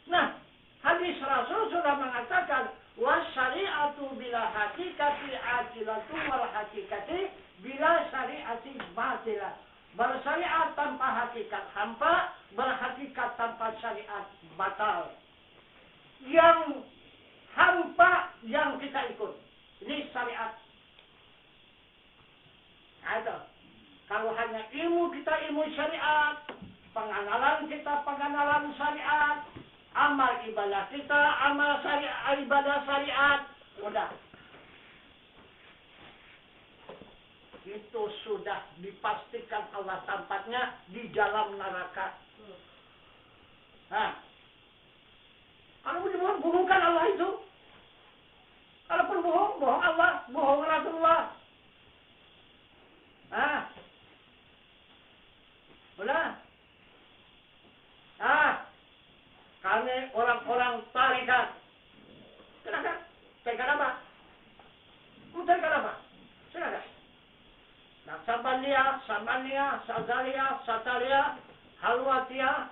Nah, hadis Rasul sudah mengatakan, wasyari'atu bila hakikati atilatu wal hakikati bila syari'ati batilah. Bersyariat tanpa hakikat hampa, berhakikat tanpa syariat batal. Yang hampa yang kita ikut, ini syariat. Ada. Kalau hanya ilmu kita ilmu syariat, pengenalan kita pengenalan syariat, amal ibadah kita, amal ibadah syariat, udah. Itu sudah dipastikan Allah tempatnya di dalam neraka. Nah, kalau bohongkan Allah itu. Kalaupun bohong Allah, bohong Rasulullah. Nah, udah. Nah, kami orang-orang tarikat. Silakan. Tarikat apa? Tarikat apa? Silakan. Naksabandia, Samania, Sazalia, Satalia, Halwatia,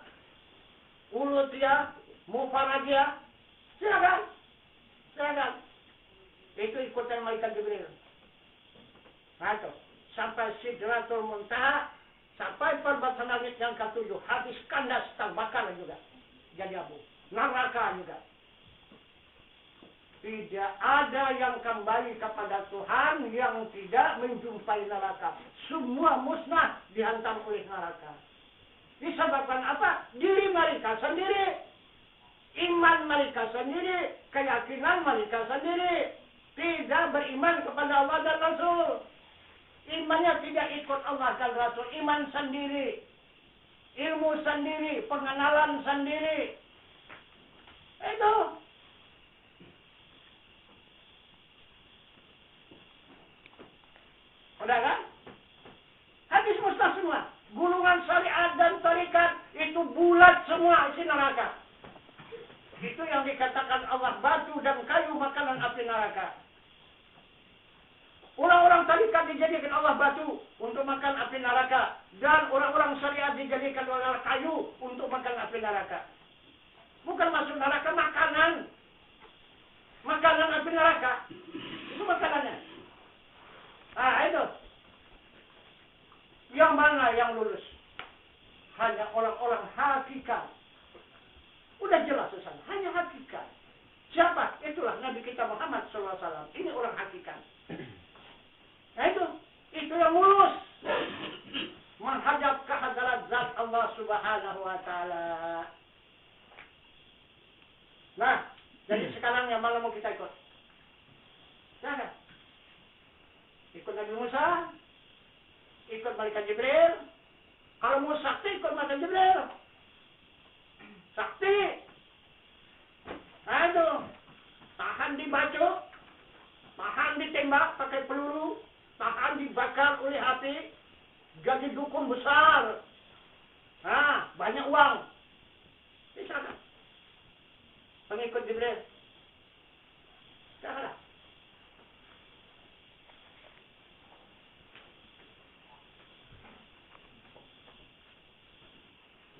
Ulutia, Mufaradia. Silakan. Silakan. Itu ikutan malaikat Jibril. Nah itu. Sampai Sidratul Muntaha, sampai perbatasan langit yang ke-7. Habis kandas terbakar juga. Jadi abu. Neraka juga. Tidak ada yang kembali kepada Tuhan yang tidak menjumpai neraka. Semua musnah dihantam oleh neraka. Disebabkan apa? Diri mereka sendiri. Iman mereka sendiri. Keyakinan mereka sendiri. Tidak beriman kepada Allah dan Rasul. Imannya tidak ikut Allah dan Rasul. Iman sendiri. Ilmu sendiri. Pengenalan sendiri. Itu. Udah kan? Habis musnah semua. Gulungan syariat dan tarikat itu bulat semua isi neraka. Itu yang dikatakan Allah batu dan kayu makanan api neraka. Orang-orang tarikat dijadikan Allah batu untuk makan api neraka. Dan orang-orang syariat dijadikan Allah kayu untuk makan api neraka. Bukan masuk neraka, makanan. Makanan api neraka. Itu makanannya. Ah, itu. Yang mana yang lulus? Hanya orang-orang hakikat. Udah jelas Ustaz, hanya hakikat. Siapa? Itulah Nabi kita Muhammad SAW. Ini orang hakikat. Nah itu yang lulus. Menghadap ke hadirat zat Allah Subhanahu wa Ta'ala. Nah, jadi sekarang yang mana mau kita ikut? Jangan. Ikut Nabi Musa, ikut malaikat Jibril. Kalau mau sakti, ikut malaikat Jibril. Sakti. Nah itu, tahan dibacok, tahan ditembak pakai peluru, tahan dibakar oleh api, jadi dukun besar. Nah, banyak uang. Bisa kan? Pengikut Jibril. Janganlah.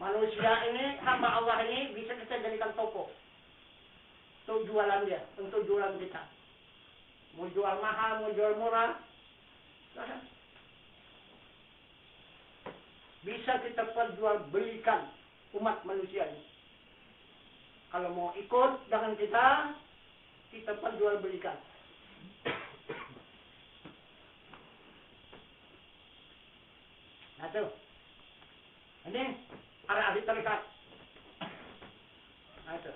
Manusia ini, hamba Allah ini bisa kita jadikan toko. Untuk jualan dia, untuk jualan kita. Mau jual mahal, mau jual murah. Bisa kita perjualbelikan umat manusia ini. Kalau mau ikut dengan kita perjualbelikan. Nah tuh. Ini para ahli tarikat. Nah itu.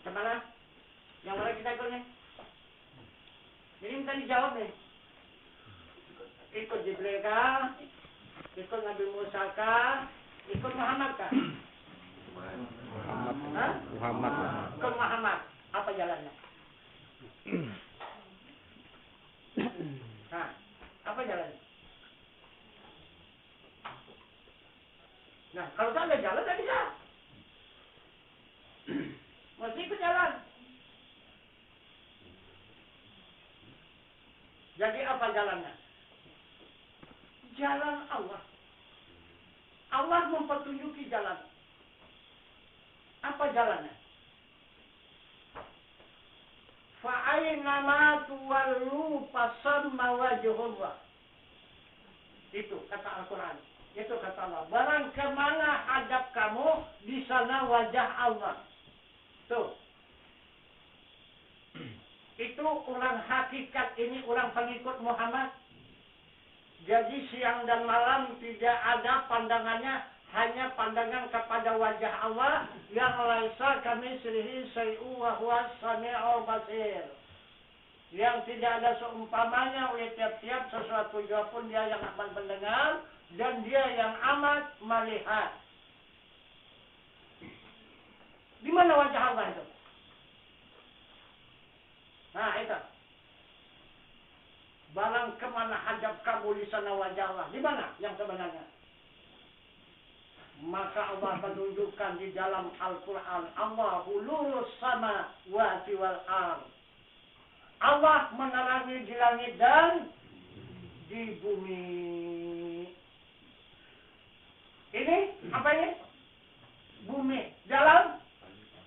Kemana? Yang mana kita ikut nih? Jadi minta dijawab nih. Ikut Jibril kah? Ikut Nabi Musa kah? Ikut Muhammad kah? Muhammad. Ke Muhammad. Apa jalannya? Nah, apa jalannya? Nah, kalau tak ada jalan, tak bisa. Mesti ikut jalan. Jadi apa jalannya? Jalan Allah. Allah mempertunjuki jalan. Apa jalannya? Fa'ainama tuwallu fasamma wajhullah. Itu kata Al-Quran. Itu kata Allah. Barang kemana hadap kamu, di sana wajah Allah. Tuh. itu orang hakikat, ini orang pengikut Muhammad. Jadi siang dan malam tidak ada pandangannya, hanya pandangan kepada wajah Allah yang laisa kamitslihi syai'un wa huwas sami'ul basir. Yang tidak ada seumpamanya oleh tiap-tiap sesuatu juga pun dia yang amat mendengar dan dia yang amat melihat. Di mana wajah Allah itu? Nah itu. Barang kemana hadap kamu di sana wajah Allah? Di mana yang sebenarnya? Maka Allah menunjukkan di dalam Al-Quran, Allahu nurus samawati wal ardh. Allah menerangi di langit dan di bumi. Ini apa ini? Bumi dalam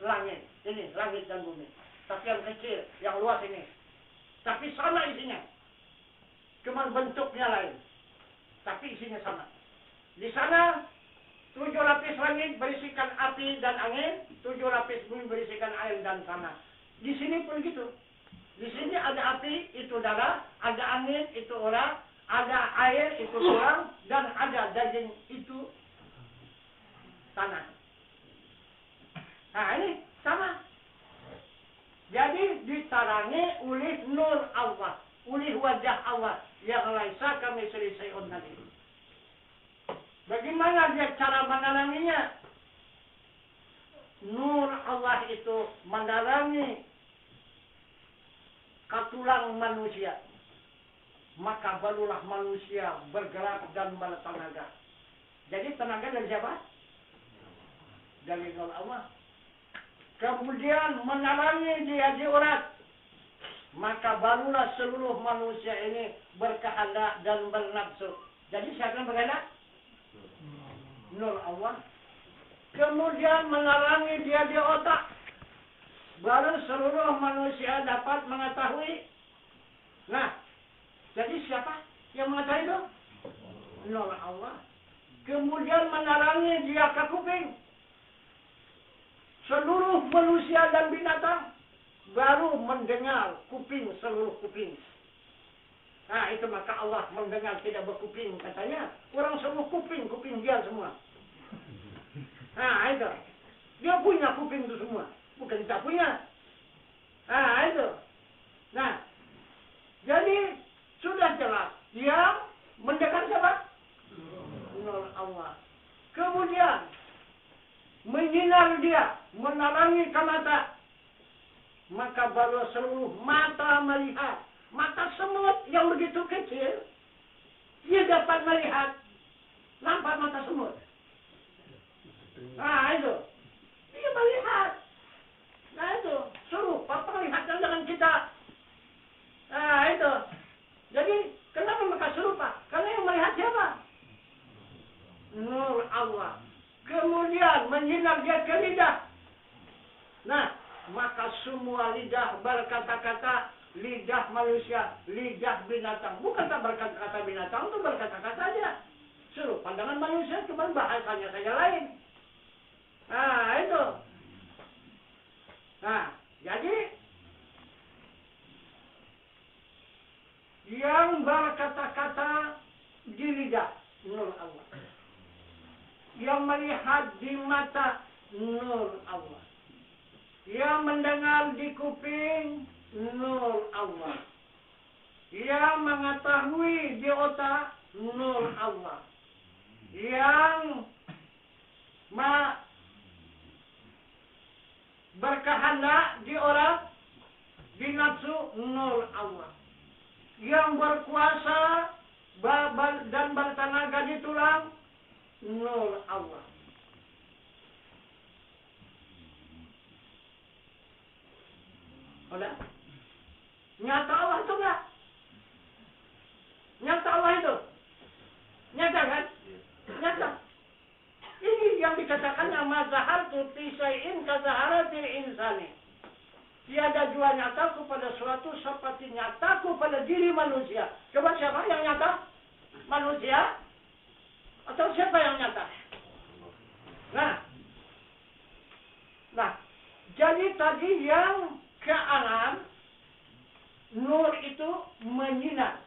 langit. Ini langit dan bumi. Tapi yang kecil, yang luas ini. Tapi sama isinya. Cuma bentuknya lain. Tapi isinya sama. Di sana 7 lapis langit berisikan api dan angin, 7 lapis bumi berisikan air dan tanah. Di sini pun gitu. Di sini ada api, itu darah, ada angin, itu orang, ada air, itu tulang, dan ada daging, itu tanah. Nah ini sama. Jadi ditarangi oleh nur Allah, oleh wajah Allah yang laisa kamitslihi syai'un tadi. Bagaimana dia cara meneranginya? Nur Allah itu menerangi katulang manusia. Maka barulah manusia bergerak dan bertenaga. Jadi tenaga dari siapa? Dari nur Allah. Kemudian menerangi dia di urat. Maka barulah seluruh manusia ini berkehendak dan bernafsu. Jadi siapa yang berkehendak? Nur Allah. Kemudian menerangi dia di otak. Baru seluruh manusia dapat mengetahui. Nah, jadi siapa yang mengetahui itu? Nur Allah. Kemudian menerangi dia ke kuping. Seluruh manusia dan binatang baru mendengar kuping, seluruh kuping. Nah itu maka Allah mendengar tidak berkuping katanya. Orang seluruh kuping dia semua. Nah itu. Dia punya kuping itu semua. Bukan kita punya. Nah itu. Nah. Jadi sudah jelas. Yang mendengar siapa? Nur Allah. Kemudian menyinar dia. Menerangi ke mata. Maka baru seluruh mata melihat. Mata semut yang begitu kecil. Dia dapat melihat. Nampak mata semut. Nah itu. Dia melihat. Nah itu. Suruh Papa lihatkan dengan kita. Nah itu. Jadi kenapa mereka serupa? Karena yang melihat siapa? Nur Allah. Kemudian menyinar dia ke lidah. Nah, maka semua lidah berkata-kata, lidah manusia, lidah binatang. Bukan tak berkata-kata binatang, itu berkata-kata saja. Suruh pandangan manusia cuma bahasanya saja lain. Nah, itu. Nah, jadi yang berkata-kata di lidah, nur Allah. Yang melihat di mata, nur Allah. Yang mendengar di kuping, nur Allah. Yang mengetahui di otak, nur Allah. Yang berkehendak di orang, di nafsu, nur Allah. Yang berkuasa dan bertenaga di tulang, nur Allah. Udah? Nyata Allah itu enggak? Nyata Allah itu? Nyata kan? Nyata. Ini yang dikatakan nama zahartu fi syai'in ka zaharatil insani. Tiada jua nyataku pada suatu seperti nyataku pada diri manusia. Coba siapa yang nyata? Manusia? Atau siapa yang nyata? Nah, jadi tadi yang ke alam nur itu menyinar.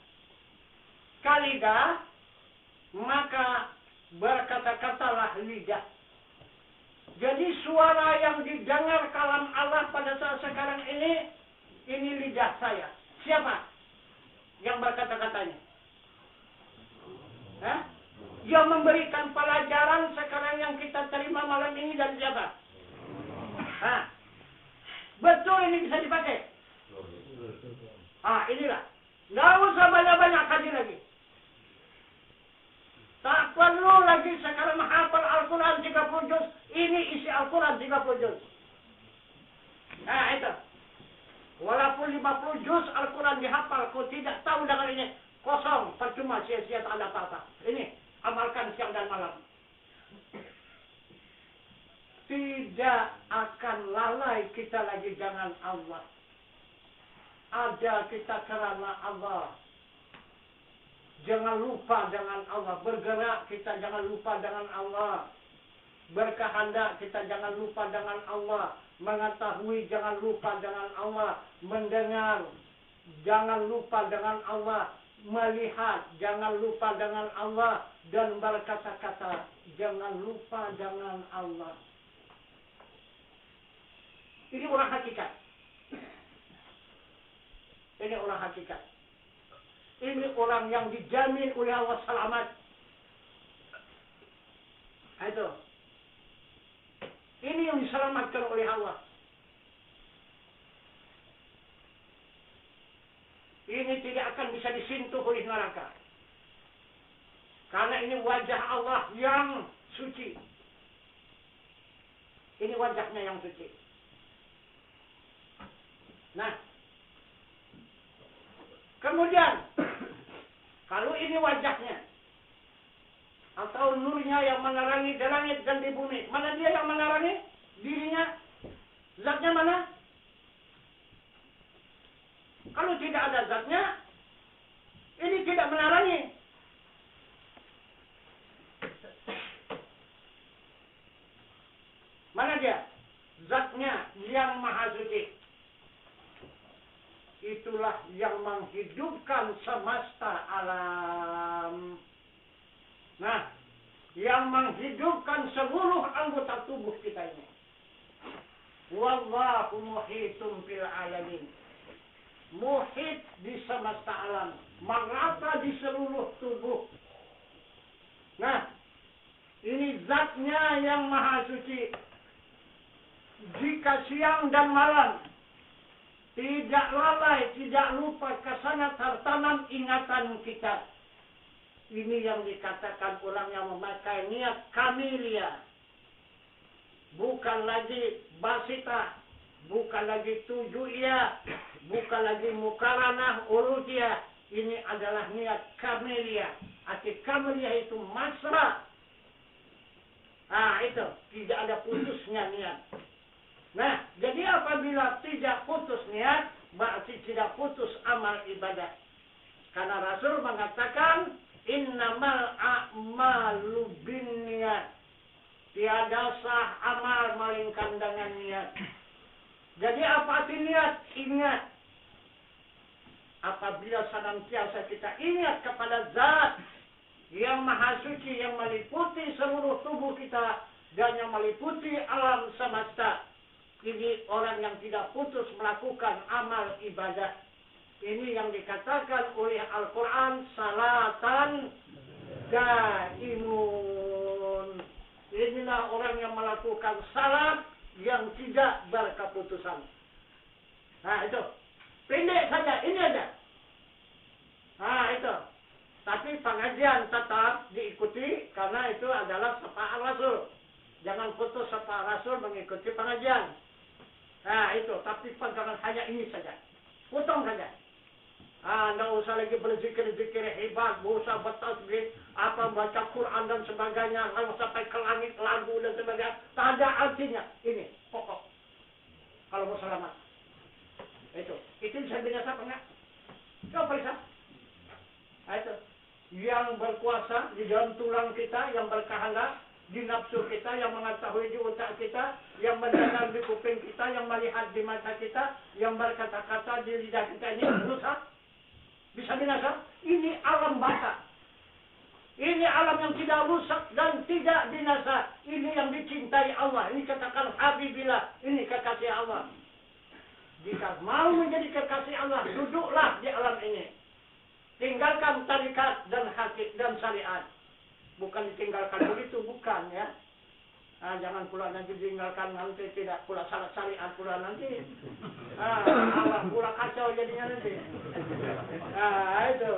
Kalidah, maka berkata-katalah lidah. Jadi suara yang didengar kalam Allah pada saat sekarang ini lidah saya. Siapa yang berkata-katanya? Yang memberikan pelajaran sekarang yang kita terima malam ini dari siapa? Betul ini bisa dipakai. Inilah. Nggak usah banyak-banyak kaji lagi. Tak perlu lagi sekarang menghafal Al-Quran 30 juz. Ini isi Al-Quran 30 juz. Itu. Walaupun 50 juz Al-Quran dihafal, kau tidak tahu dengan ini, kosong, percuma, sia-sia, tak ada apa-apa. Ini, amalkan siang dan malam. Tidak akan lalai kita lagi dengan Allah. Ada kita karena Allah. Jangan lupa dengan Allah. Bergerak kita jangan lupa dengan Allah. Berkehendak kita jangan lupa dengan Allah. Mengetahui jangan lupa dengan Allah. Mendengar jangan lupa dengan Allah. Melihat jangan lupa dengan Allah. Dan berkata-kata jangan lupa dengan Allah. Ini orang hakikat. Ini orang hakikat. Ini orang yang dijamin oleh Allah selamat. Itu. Ini yang diselamatkan oleh Allah. Ini tidak akan bisa disentuh oleh neraka. Karena ini wajah Allah yang suci. Ini wajahnya yang suci. Nah, kemudian, kalau ini wajahnya, atau nurnya yang menerangi di langit dan di bumi, mana dia yang menerangi? Dirinya? Zatnya mana? Kalau tidak ada zatnya, ini tidak menerangi. Mana dia? Zatnya yang maha suci. Itulah yang menghidupkan semesta alam. Nah, yang menghidupkan seluruh anggota tubuh kita ini. Wallahu muhitun bil alamin. Muhit di semesta alam, merata di seluruh tubuh. Nah, ini zatnya yang maha suci. Jika siang dan malam tidak lalai, tidak lupa kesana tertanam ingatan kita. Ini yang dikatakan orang yang memakai niat kamilia. Bukan lagi basita, bukan lagi tujuia, bukan lagi mukaranah urutia. Ini adalah niat kamilia. Arti kamilia itu masra. Itu tidak ada putusnya niat. Nah, jadi apabila tidak putus niat, berarti tidak putus amal ibadah. Karena Rasul mengatakan, innamal a'malu binniyat. Tiada sah amal melainkan dengan niat. Jadi apa arti niat? Ingat. Apabila senantiasa kita ingat kepada zat yang maha suci, yang meliputi seluruh tubuh kita, dan yang meliputi alam semesta. Ini orang yang tidak putus melakukan amal ibadah. Ini yang dikatakan oleh Al-Quran, salatan daimun. Inilah orang yang melakukan salat yang tidak berkeputusan. Nah itu. Pendek saja, ini aja. Nah itu. Tapi pengajian tetap diikuti karena itu adalah syafaat Rasul. Jangan putus syafaat Rasul mengikuti pengajian. Nah itu, tapi jangan hanya ini saja. Potong saja. Nggak usah lagi berzikir-zikir hebat, nggak usah bertasbih, baca Quran dan sebagainya, lalu sampai ke langit, lagu dan sebagainya. Tak ada artinya. Ini pokok. Kalau mau selamat. Itu bisa binasa apa enggak? Coba periksa. Itu. Yang berkuasa di dalam tulang kita, yang berkehendak, di nafsu kita, yang mengetahui di otak kita, yang mendengar di kuping kita, yang melihat di mata kita, yang berkata-kata di lidah kita, ini rusak? Bisa binasa? Ini alam baka. Ini alam yang tidak rusak dan tidak binasa. Ini yang dicintai Allah. Ini katakan Habibillah. Ini kekasih Allah. Jika mau menjadi kekasih Allah, duduklah di alam ini. Tinggalkan tarikat dan hakik dan syariat. Bukan ditinggalkan begitu, bukan ya. Nah, jangan pula nanti ditinggalkan nanti tidak pula salah syariat pula nanti. Allah pula kacau jadinya nanti. Itu.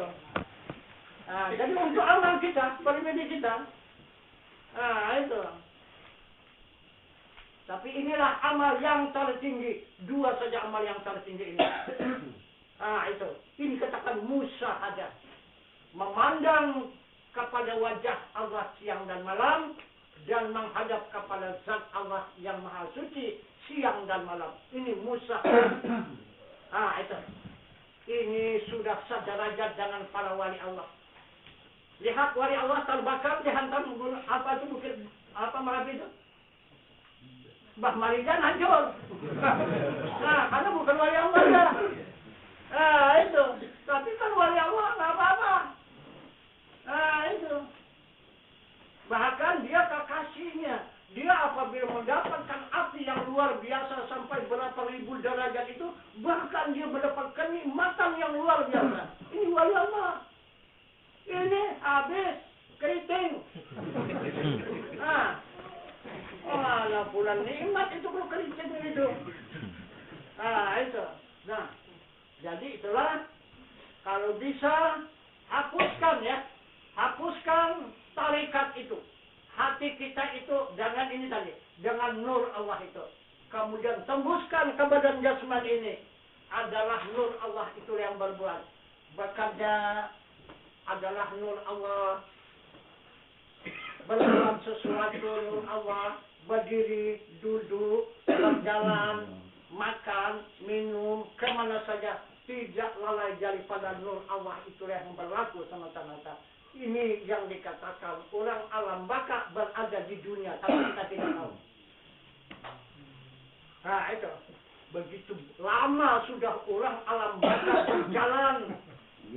Jadi untuk amal kita, pribadi kita. Itu. Tapi inilah amal yang tertinggi. Dua saja amal yang tertinggi ini. Itu. Ini katakan musyahadah. Memandang kepada wajah Allah siang dan malam. Dan menghadap kepada zat Allah yang maha suci siang dan malam. Ini musyahadah. Itu. Ini sudah sederajat dengan para wali Allah. Lihat wali Allah terbakar dihantam apa itu bukit apa Merapi itu? Bah Marijan hancur. Karena bukan wali Allah ya. Itu. Tapi kan wali Allah nggak apa-apa. Itu. Bahkan dia kekasihnya. Dia apabila mendapatkan api yang luar biasa sampai berapa ribu derajat itu, bahkan dia mendapat kenikmatan yang luar biasa. Ini wali Allah. Ini habis keriting. Alah bulan nikmat itu kalau keriting itu. Itu. Nah, jadi itulah kalau bisa hapuskan ya, hapuskan tarikat itu. Hati kita itu dengan ini tadi, dengan nur Allah itu. Kemudian tembuskan ke badan jasmani ini. Adalah nur Allah itu yang berbuat. Bekerja adalah nur Allah. Berbuat sesuatu nur Allah. Berdiri, duduk, berjalan, makan, minum, kemana saja. Tidak lalai daripada nur Allah itu yang berlaku semata-mata. Ini yang dikatakan orang alam baka berada di dunia. Tapi kita tidak tahu. Itu. Begitu lama sudah orang alam baka berjalan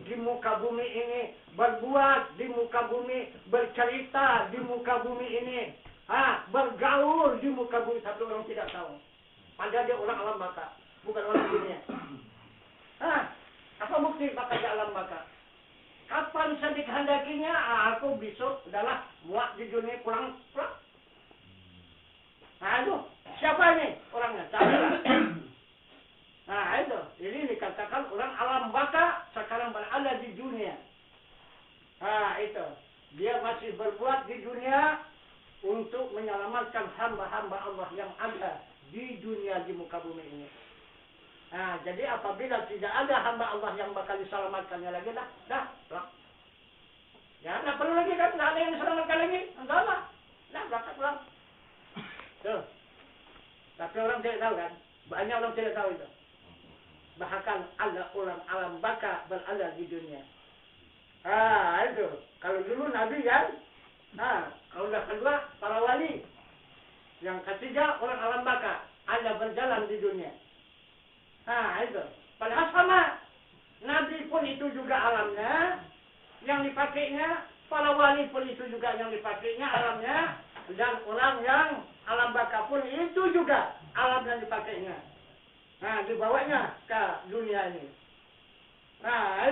di muka bumi ini, berbuat di muka bumi, bercerita di muka bumi ini, bergaul di muka bumi, tapi orang tidak tahu. Padahal dia orang alam baka, bukan orang dunia. Apa bukti baka di alam baka? Kapan saya dikehendakinya, aku besok adalah muak di dunia pulang. Aduh, siapa ini orangnya? Carilah. Itu. Ini dikatakan orang alam baka sekarang berada di dunia. Itu. Dia masih berbuat di dunia untuk menyelamatkan hamba-hamba Allah yang ada di dunia di muka bumi ini. Jadi apabila tidak ada hamba Allah yang bakal diselamatkannya lagi, dah. Ya, nggak perlu lagi kan, nggak ada yang diselamatkan lagi, enggak lah. Berangkat pulang. Tuh. Tapi orang tidak tahu kan, banyak orang tidak tahu itu. Bahkan ada orang alam baka berada di dunia. Itu. Kalau dulu Nabi kan, kalau udah kedua para wali. Yang ketiga orang alam baka ada berjalan di dunia. Itu. Padahal sama. Nabi pun itu juga alamnya. Yang dipakainya. Para wali pun itu juga yang dipakainya alamnya. Dan orang yang alam baka pun itu juga alam yang dipakainya. Dibawanya ke dunia ini.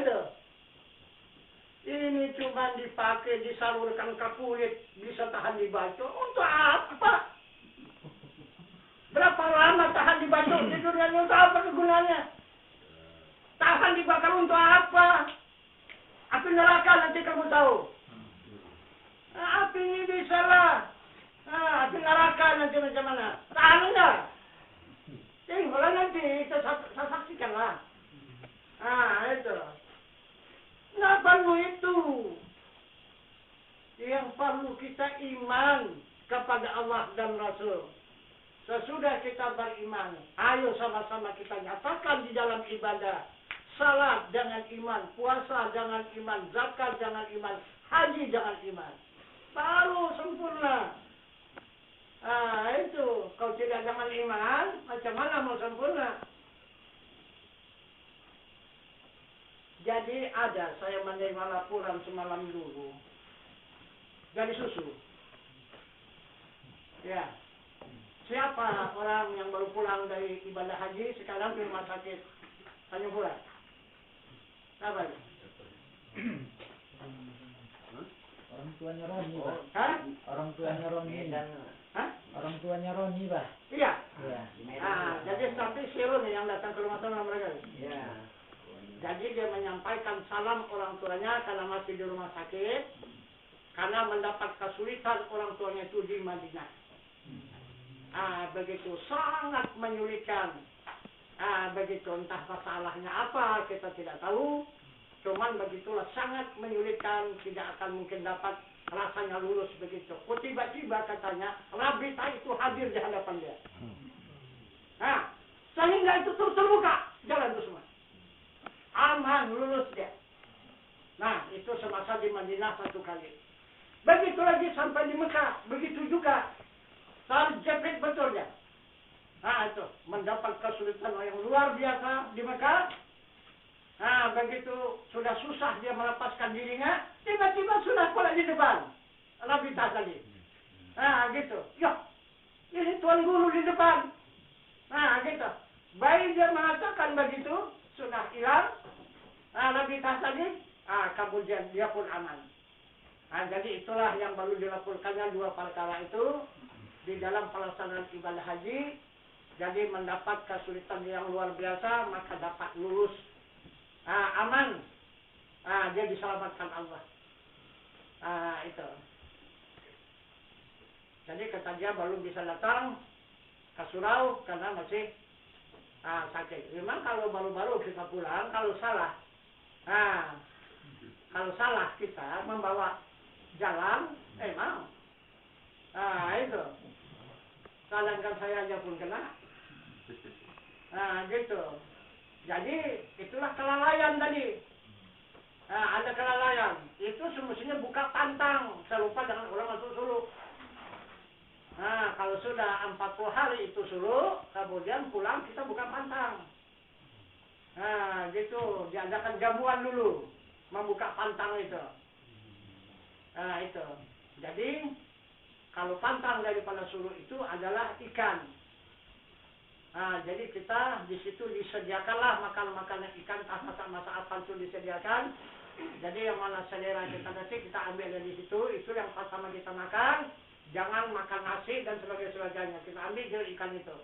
Itu. Ini cuma dipakai, disalurkan ke kulit. Bisa tahan dibaca. Untuk apa? Berapa lama tahan dibacok di dunia ini? Untuk apa kegunaannya? Tahan dibakar untuk apa? Api neraka nanti kamu tahu. Api ini bisa lah. Api neraka nanti macam mana? Tahan enggak? Tinggal nanti saya saksikan lah. Itu. Nggak perlu itu. Yang perlu kita iman kepada Allah dan Rasul. Sesudah kita beriman, ayo sama-sama kita nyatakan di dalam ibadah. Salat dengan iman, puasa dengan iman, zakat dengan iman, haji dengan iman. Baru sempurna. Itu. Kau tidak dengan iman, macam mana mau sempurna? Jadi ada, saya menerima laporan semalam dulu. Dari susu. Ya. Siapa orang yang baru pulang dari ibadah haji, sekarang di rumah sakit Tanjung Pura? Siapa itu? Orang tuanya Roni, Pak. Hah? Orang tuanya Roni. Hah? Orang tuanya Roni, Pak. Iya. Iya. Jadi sampai si Roni yang datang ke rumah sama mereka. Iya. Jadi dia menyampaikan salam orang tuanya karena masih di rumah sakit, karena mendapat kesulitan orang tuanya itu di Madinah. Begitu sangat menyulitkan. Begitu entah masalahnya apa kita tidak tahu. Cuman begitulah sangat menyulitkan, tidak akan mungkin dapat rasanya lulus begitu. Tiba-tiba katanya Rabita itu hadir di hadapan dia. Sehingga itu terbuka jalan itu semua. Aman lulus dia. Nah itu semasa di Madinah satu kali. Begitu lagi sampai di Mekah, begitu juga. Terjepit betul dia. Itu mendapat kesulitan yang luar biasa di Mekah. Begitu sudah susah dia melepaskan dirinya, tiba-tiba sudah pula di depan. Rabita tadi. Gitu. Ya, ini Tuan Guru di depan. Gitu. Baik dia mengatakan begitu, sudah hilang. Rabita tadi, kemudian dia pun aman. Jadi itulah yang baru dilaporkannya dua perkara itu di dalam pelaksanaan ibadah haji. Jadi mendapat kesulitan yang luar biasa, maka dapat lulus. Aman. Dia diselamatkan Allah. Itu. Jadi kata dia baru bisa datang ke surau karena masih sakit. Memang kalau baru-baru kita pulang, kalau salah kita membawa jalan, emang. Itu. Salahkan saya aja pun kena. Gitu. Jadi itulah kelalaian tadi. Ada kelalaian. Itu semestinya buka pantang. Saya lupa dengan orang masuk suluk. Kalau sudah 40 hari itu suluk, kemudian pulang kita buka pantang. Gitu. Diadakan jamuan dulu. Membuka pantang itu. Itu. Jadi, kalau pantang daripada suluk itu adalah ikan. Jadi kita di situ disediakanlah makan-makanan ikan, masa apa itu disediakan. Jadi yang mana selera kita nanti kita ambil dari situ, itu yang pertama kita makan. Jangan makan nasi dan sebagainya. Kita ambil dari ikan itu.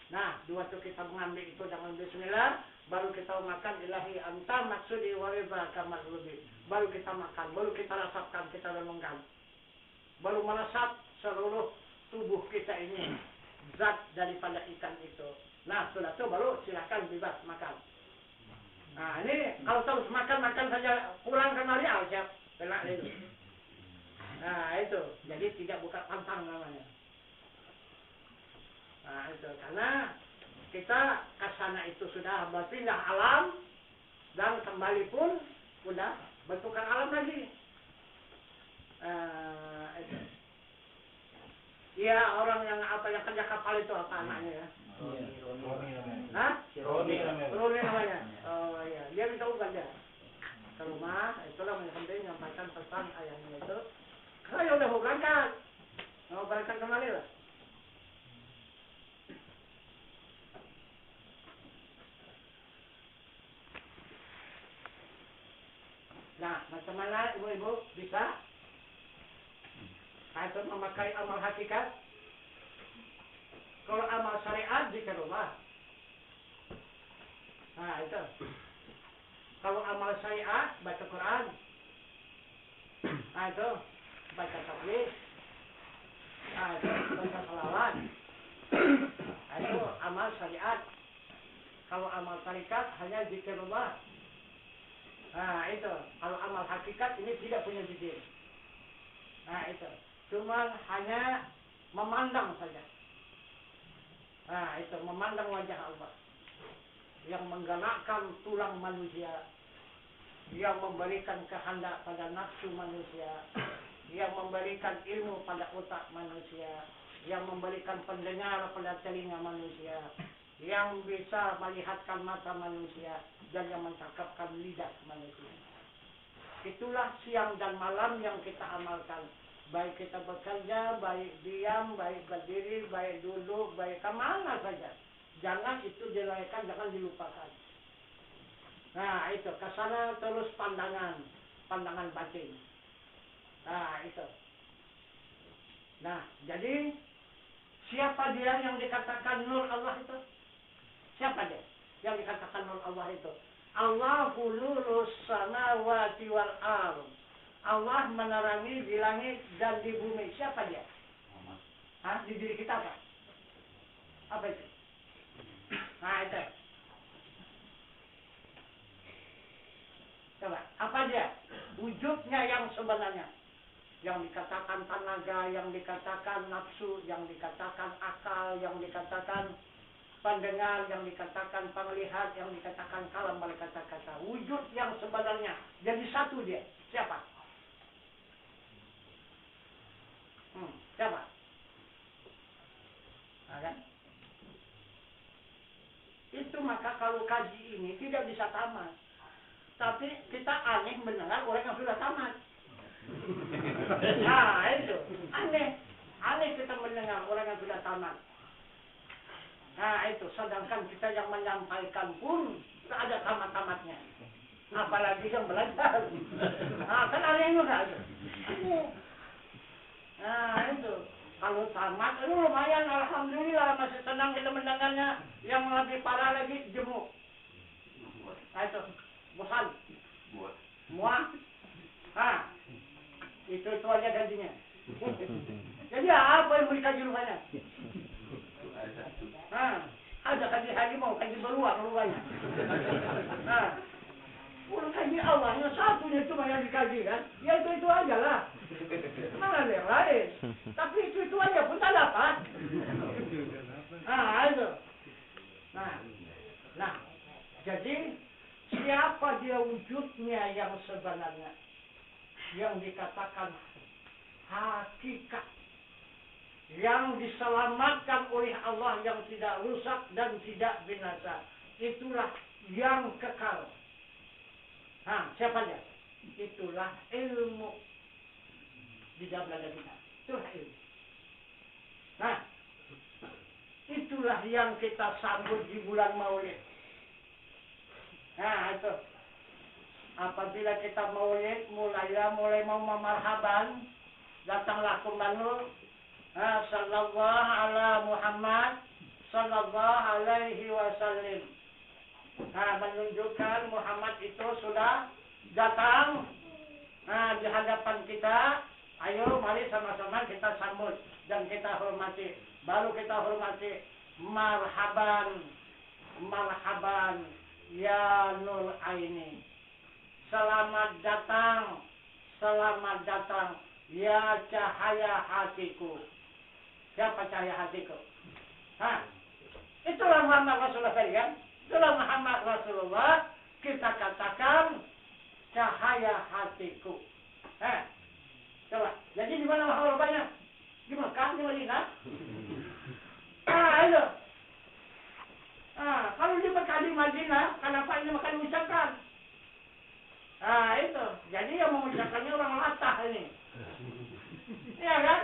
Nah, waktu kita mengambil itu dengan bismillah, baru kita makan ilahi anta maksudi wariba kamal rubi. Baru kita makan, baru kita rasapkan, kita renungkan. Baru meresap seluruh tubuh kita ini. Zat daripada ikan itu. Nah, sudah itu baru silakan bebas makan. Ini kalau terus makan saja pulang kemari siap kena itu. Itu. Jadi tidak buka pantang namanya. Itu karena kita kesana itu sudah berpindah alam dan kembali pun sudah bertukar alam lagi. Itu. Ya orang yang kerja kapal itu apa anaknya ya? Roni Hah? Roni namanya. Oh iya, dia minta uban dia. Ke rumah, itulah yang penting menyampaikan pesan ayahnya itu. Saya udah mau berangkat. Mau berangkat kemana lah? Nah, macam mana ibu-ibu bisa atau memakai amal hakikat? Kalau amal syariat di rumah. Itu. Kalau amal syariat baca Quran. Itu baca tahlil. Itu baca salawat. Itu amal syariat. Kalau amal tarikat hanya zikrullah. Itu. Kalau amal hakikat ini tidak punya zikir. Itu. Cuma hanya memandang saja. Itu memandang wajah Allah yang menggerakkan tulang manusia, yang memberikan kehendak pada nafsu manusia, yang memberikan ilmu pada otak manusia, yang memberikan pendengar pada telinga manusia, yang bisa melihatkan mata manusia, dan yang mencakapkan lidah manusia. Itulah siang dan malam yang kita amalkan. Baik kita bekerja, baik diam, baik berdiri, baik duduk, baik kemana saja. Jangan itu dilalaikan, jangan dilupakan. Nah itu, kesana terus pandangan batin. Nah itu. Nah jadi siapa dia yang dikatakan nur Allah itu? Siapa dia yang dikatakan nur Allah itu? Allahu nurus samawati wal ardh. Allah menerangi di langit dan di bumi. Siapa dia? Hah? Di diri kita apa? Apa itu? Nah itu. Coba, apa dia? Wujudnya yang sebenarnya. Yang dikatakan tenaga, yang dikatakan nafsu, yang dikatakan akal, yang dikatakan pendengar, yang dikatakan penglihat, yang dikatakan kalam berkata-kata. Wujud yang sebenarnya. Jadi satu dia. Siapa? Siapa? Nah, kan? Itu maka kalau kaji ini tidak bisa tamat. Tapi kita aneh mendengar orang yang sudah tamat. Nah itu. Aneh kita mendengar orang yang sudah tamat. Nah itu, sedangkan kita yang menyampaikan pun tidak ada tamat-tamatnya. Apalagi yang belajar. Nah kan aneh juga. Nah itu, kalau tamat, itu lumayan, alhamdulillah masih senang kita mendengarnya. Yang lebih parah lagi, jemuk. Nah itu, bosan. Muak. Nah, itu aja gajinya. Jadi apa yang mau dikaji rupanya? Ada kaji harimau, kaji beruang rupanya. Udah kaji Allahnya satunya cuma yang dikaji kan? Ya itu aja lah. Mana ada yang lain? Tapi itu aja pun tak dapat. Itu. Nah, jadi siapa dia wujudnya yang sebenarnya? Yang dikatakan hakikat. Yang diselamatkan oleh Allah, yang tidak rusak dan tidak binasa. Itulah yang kekal. Siapa dia? Itulah ilmu di dalam dada kita. Itulah ilmu. Nah, itulah yang kita sambut di bulan Maulid. Nah, itu. Apabila kita Maulid, mulai mau memarhaban, datanglah kumbanul. Sallallahu ala Muhammad sallallahu alaihi wasallam. Menunjukkan Muhammad itu sudah datang di hadapan kita. Ayo mari sama-sama kita sambut dan kita hormati. Baru kita hormati. Marhaban, marhaban ya nur aini. Selamat datang ya cahaya hatiku. Siapa cahaya hatiku? Itulah Muhammad Rasulullah kan? Itulah Muhammad Rasulullah, kita katakan cahaya hatiku. Coba, jadi di mana Muhammadnya? Di Mekah, di Madinah? Itu. Kalau di Mekah, di Madinah, kenapa ini Mekah diucapkan? Itu. Jadi yang mengucapkannya orang latah ini. Iya kan?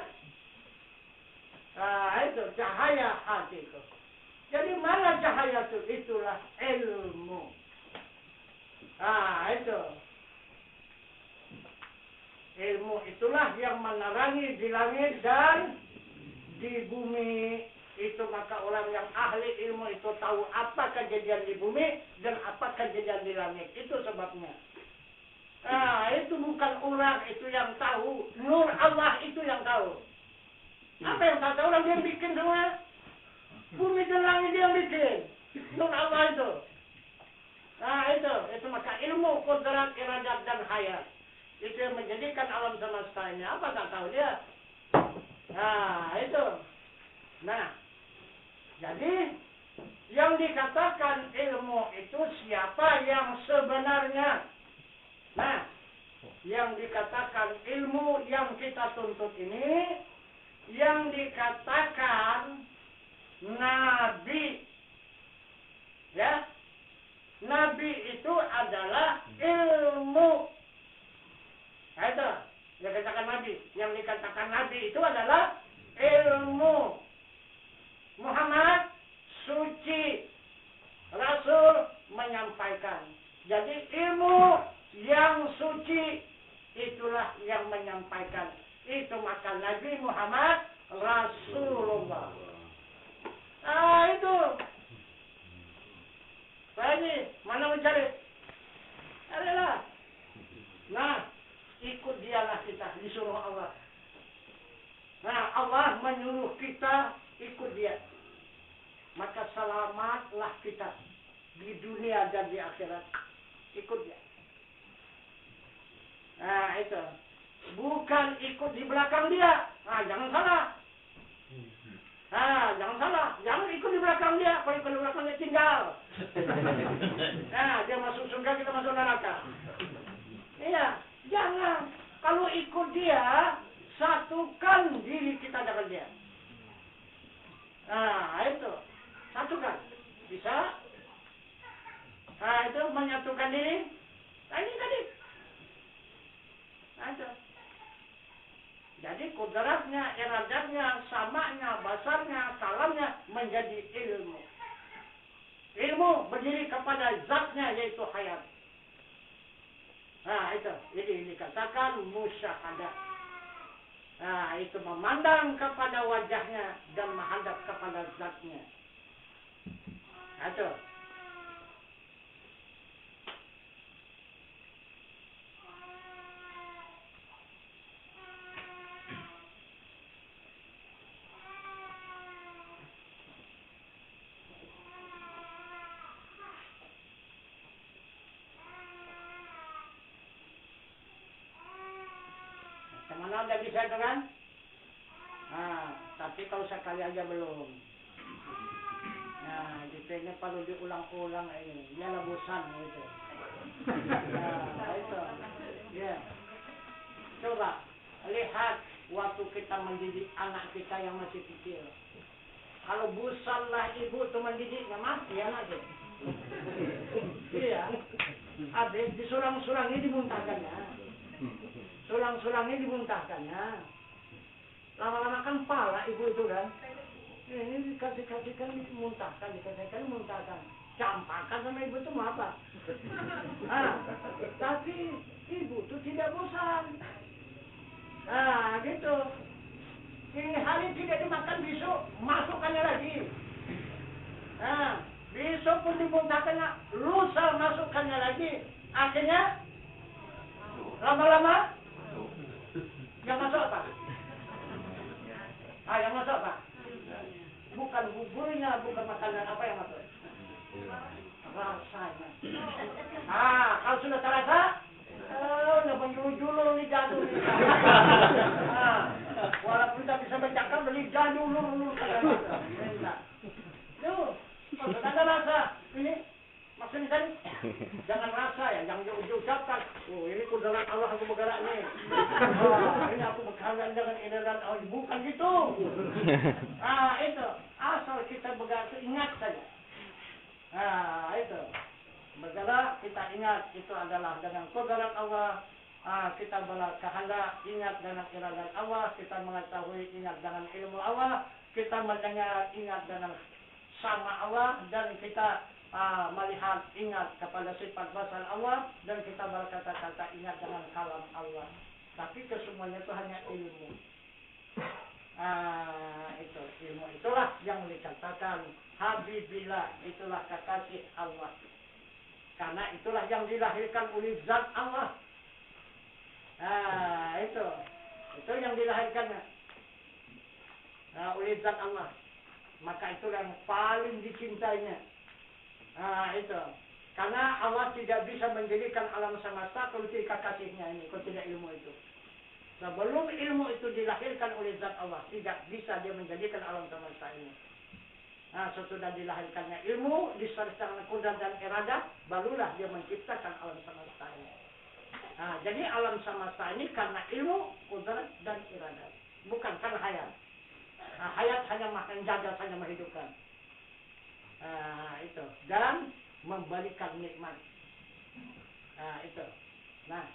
Itu cahaya hatiku. Jadi mana cahaya itu? Itulah ilmu. Itu. Ilmu itulah yang menerangi di langit dan di bumi. Itu maka orang yang ahli ilmu itu tahu apa kejadian di bumi dan apa kejadian di langit. Itu sebabnya. Itu bukan orang itu yang tahu. Nur Allah itu yang tahu. Apa yang tak tahu? Orang dia bikin semua. Bumi dan langit dia bikin. Nur Allah itu. Itu maka ilmu, kodrat, iradat, dan hayat. Itu yang menjadikan alam semesta ini. Apa tak tahu dia? Itu. Nah, jadi yang dikatakan ilmu itu siapa yang sebenarnya? Nah, yang dikatakan ilmu yang kita tuntut ini yang dikatakan nabi. Ya, nabi itu adalah ilmu. Nah, itu yang dikatakan nabi. Yang dikatakan nabi itu adalah ilmu. Muhammad suci, Rasul menyampaikan. Jadi ilmu yang suci itulah yang menyampaikan. Itu maka Nabi Muhammad Rasulullah. Nah itu. Lagi mana mencari? Adalah. Nah, ikut dialah kita disuruh Allah. Nah, Allah menyuruh kita ikut dia. Maka selamatlah kita di dunia dan di akhirat. Ikut dia. Nah, itu. Bukan ikut di belakang dia. Nah, jangan salah. Nah, jangan salah. Jangan ikut di belakang dia. Kalau ikut di belakang dia tinggal. Nah, dia masuk surga, kita masuk neraka. Iya, jangan. Kalau ikut dia, satukan diri kita dengan dia. Nah, itu. Satukan. Bisa? Nah, itu menyatukan diri. Nah, ini tadi. Nah, itu. Jadi kudratnya, iradatnya, samanya, basarnya, kalamnya menjadi ilmu. Ilmu berdiri kepada zatnya yaitu hayat. Nah, itu. Jadi dikatakan musyahadah. Nah, itu memandang kepada wajahnya dan menghadap kepada zatnya. Nah, itu. Kemana udah bisa itu kan? Nah, tapi kalau sekali aja belum. Nah, gitu ini perlu diulang-ulang ini. Ialah bosan gitu. Nah, itu. Ya. Coba lihat waktu kita mendidik anak kita yang masih kecil. Kalau bosanlah ibu tuh mendidiknya mati anak itu. Iya. Habis disurang-surangi dimuntahkannya. Sulang-sulangnya dimuntahkannya. Lama-lama kan pala ibu itu kan. Ini dikasih-kasihkan dimuntahkan, dikasihkan dimuntahkan. Campakan sama ibu itu mau apa? Nah, tapi ibu itu tidak bosan. Nah, gitu. Ini hari tidak dimakan besok, masukkannya lagi. Nah, besok pun dimuntahkannya, lusa masukkannya lagi. Akhirnya lama-lama yang masuk apa? Yang masuk apa? Bukan buburnya, bukan makanan apa yang masuk? Rasanya. Kalau sudah terasa, udah menjulur nih jadul nih. Walaupun tak bisa bercakap, beli jadul lur. Tuh, kalau ada rasa, ini maksudnya tadi, jangan rasa ya, jangan diucapkan. Oh, ini kudrat Allah aku bergerak nih. Ini aku bergerak dengan iradat Allah. Bukan gitu. Itu. Asal kita bergerak, ingat saja. Itu. Bergerak, kita ingat. Itu adalah dengan kudrat Allah. Kita berkehendak, ingat dengan iradat Allah. Kita mengetahui, ingat dengan ilmu Allah. Kita mendengar, ingat dengan sama Allah. Dan kita melihat, ingat kepada sifat basar Allah, dan kita berkata-kata ingat dengan kalam Allah. Tapi kesemuanya itu hanya ilmu. Itu ilmu itulah yang dikatakan Habibillah, itulah kekasih Allah. Karena itulah yang dilahirkan oleh zat Allah. Itu yang dilahirkannya oleh zat Allah. Maka itulah yang paling dicintainya. Itu. Karena Allah tidak bisa menjadikan alam semesta kalau tidak kasihnya ini, kalau tidak ilmu itu. Sebelum ilmu itu dilahirkan oleh zat Allah, tidak bisa dia menjadikan alam semesta ini. Sesudah dilahirkannya ilmu, disertai kudrat dan iradah, barulah dia menciptakan alam semesta ini. Jadi alam semesta ini karena ilmu, kudrat dan iradah, bukan karena hayal. Hayat hanya menjaga, hanya menghidupkan. Itu. Dan memberikan nikmat. Itu. Nah,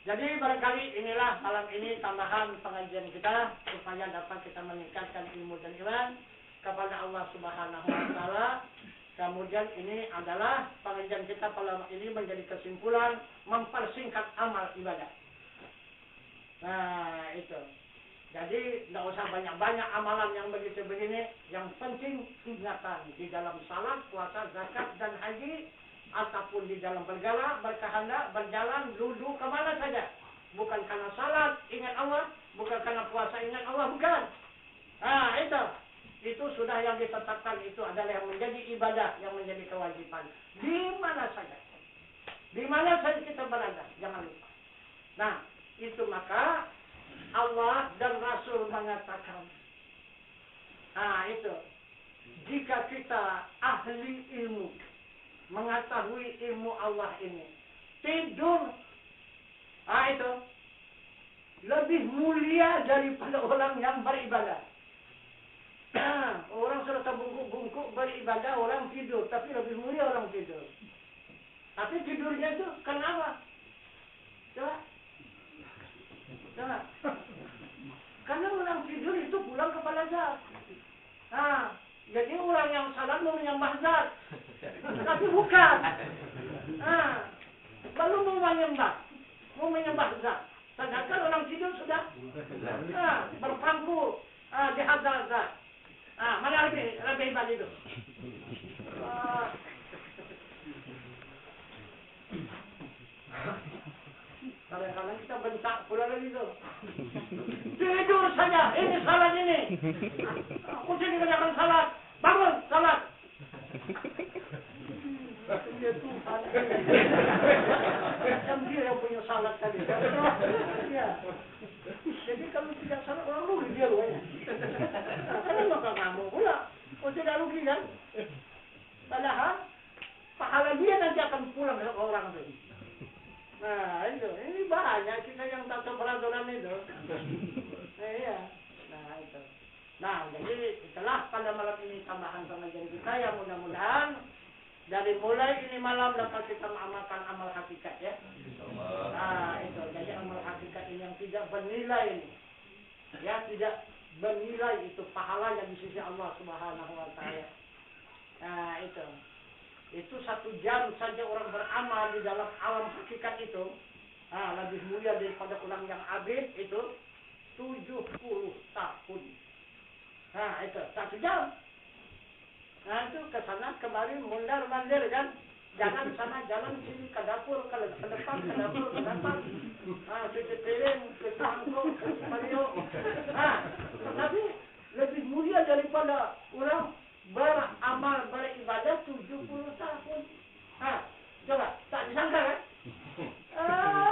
jadi barangkali inilah malam ini tambahan pengajian kita supaya dapat kita meningkatkan ilmu dan iman kepada Allah Subhanahu wa taala. Kemudian ini adalah pengajian kita malam ini menjadi kesimpulan mempersingkat amal ibadah. Nah, itu. Jadi tidak usah banyak-banyak amalan yang begitu begini. Yang penting ingatan di dalam salat, puasa, zakat dan haji, ataupun di dalam bergala, berkehendak, berjalan, duduk kemana saja. Bukan karena salat ingat Allah, bukan karena puasa ingat Allah, bukan. Itu sudah yang ditetapkan, itu adalah yang menjadi ibadah, yang menjadi kewajiban. Di mana saja. Di mana saja kita berada, jangan lupa. Nah, itu maka Allah dan Rasul mengatakan, itu jika kita ahli ilmu, mengetahui ilmu Allah ini, tidur, itu lebih mulia daripada orang yang beribadah. Orang sudah terbungkuk-bungkuk beribadah, orang tidur, tapi lebih mulia orang tidur. Tapi tidurnya itu kenapa? Coba. Karena orang tidur itu pulang kepada zat. Jadi orang yang salat mau menyembah zat, tapi bukan. Lalu mau menyembah zat. Sedangkan orang tidur sudah berpangku di hadrat zat. Mana lebih hebat itu? Kadang-kadang kita bentak pula lagi tu. Tidur saja, ini salat ini. Aku sini kerjakan salat. Bangun, salat. Ya Tuhan. Macam dia yang punya salat tadi. Ya. Jadi kalau tidak salat, orang rugi dia rupanya. Karena maka kamu pula. Oh tidak rugi kan? Padahal, pahala dia nanti akan pulang ke orang itu. Nah, itu. Ini banyak kita yang tak tahu peraturan itu. Iya. Nah, itu. Nah, jadi itulah pada malam ini tambahan pengajian kita yang mudah-mudahan dari mulai ini malam dapat kita mengamalkan amal hakikat ya. Itu. Jadi amal hakikat ini yang tidak bernilai ini. Ya, tidak bernilai itu pahalanya di sisi Allah Subhanahu wa taala. Nah, itu. Itu 1 jam saja orang beramal di dalam alam hakikat itu, lebih mulia daripada orang yang abid itu 70 tahun. Itu 1 jam. Itu ke sana kemari mundar mandir kan, jalan sana jalan sini ke dapur ke depan ke dapur ke depan, cuci piring ke tangkuk ke Mario. Tapi lebih mulia daripada orang beramal beribadah 70 tahun. Coba, tak disangka kan?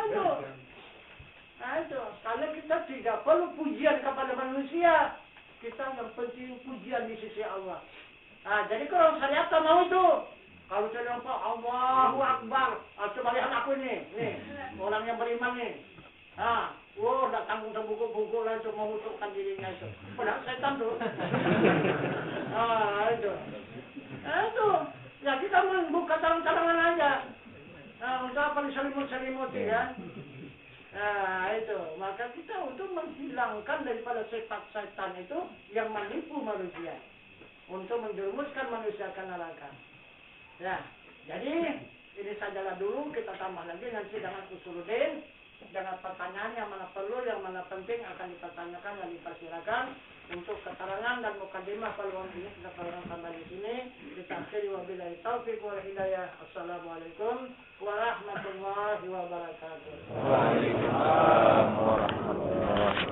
Itu. Karena kita tidak perlu pujian kepada manusia. Kita yang penting pujian di sisi Allah. Jadi kalau syariat tak mau itu. Kalau saya nampak Allahu Akbar. Coba lihat aku ini. Nih, orang yang beriman nih. Dah tanggung terbungkuk-bungkuk lah untuk mengutukkan dirinya itu. Padahal setan tuh. Itu. Ya kita membuka sarang-sarangan aja. Untuk apa diselimut-selimuti kan? Itu. Maka kita untuk menghilangkan daripada sifat setan itu yang menipu manusia. Untuk menjerumuskan manusia ke neraka. Ya. Jadi ini sajalah dulu, kita tambah lagi nanti dengan usuluddin. Dengan pertanyaan yang mana perlu, yang mana penting akan dipertanyakan dan dipersilakan. Untuk keterangan dan mukadimah peluang ini kita tambah di sini. Kita akhiri wabillahi taufiq wal hidayah. Assalamualaikum warahmatullahi wabarakatuh. Waalaikumsalam warahmatullahi wabarakatuh.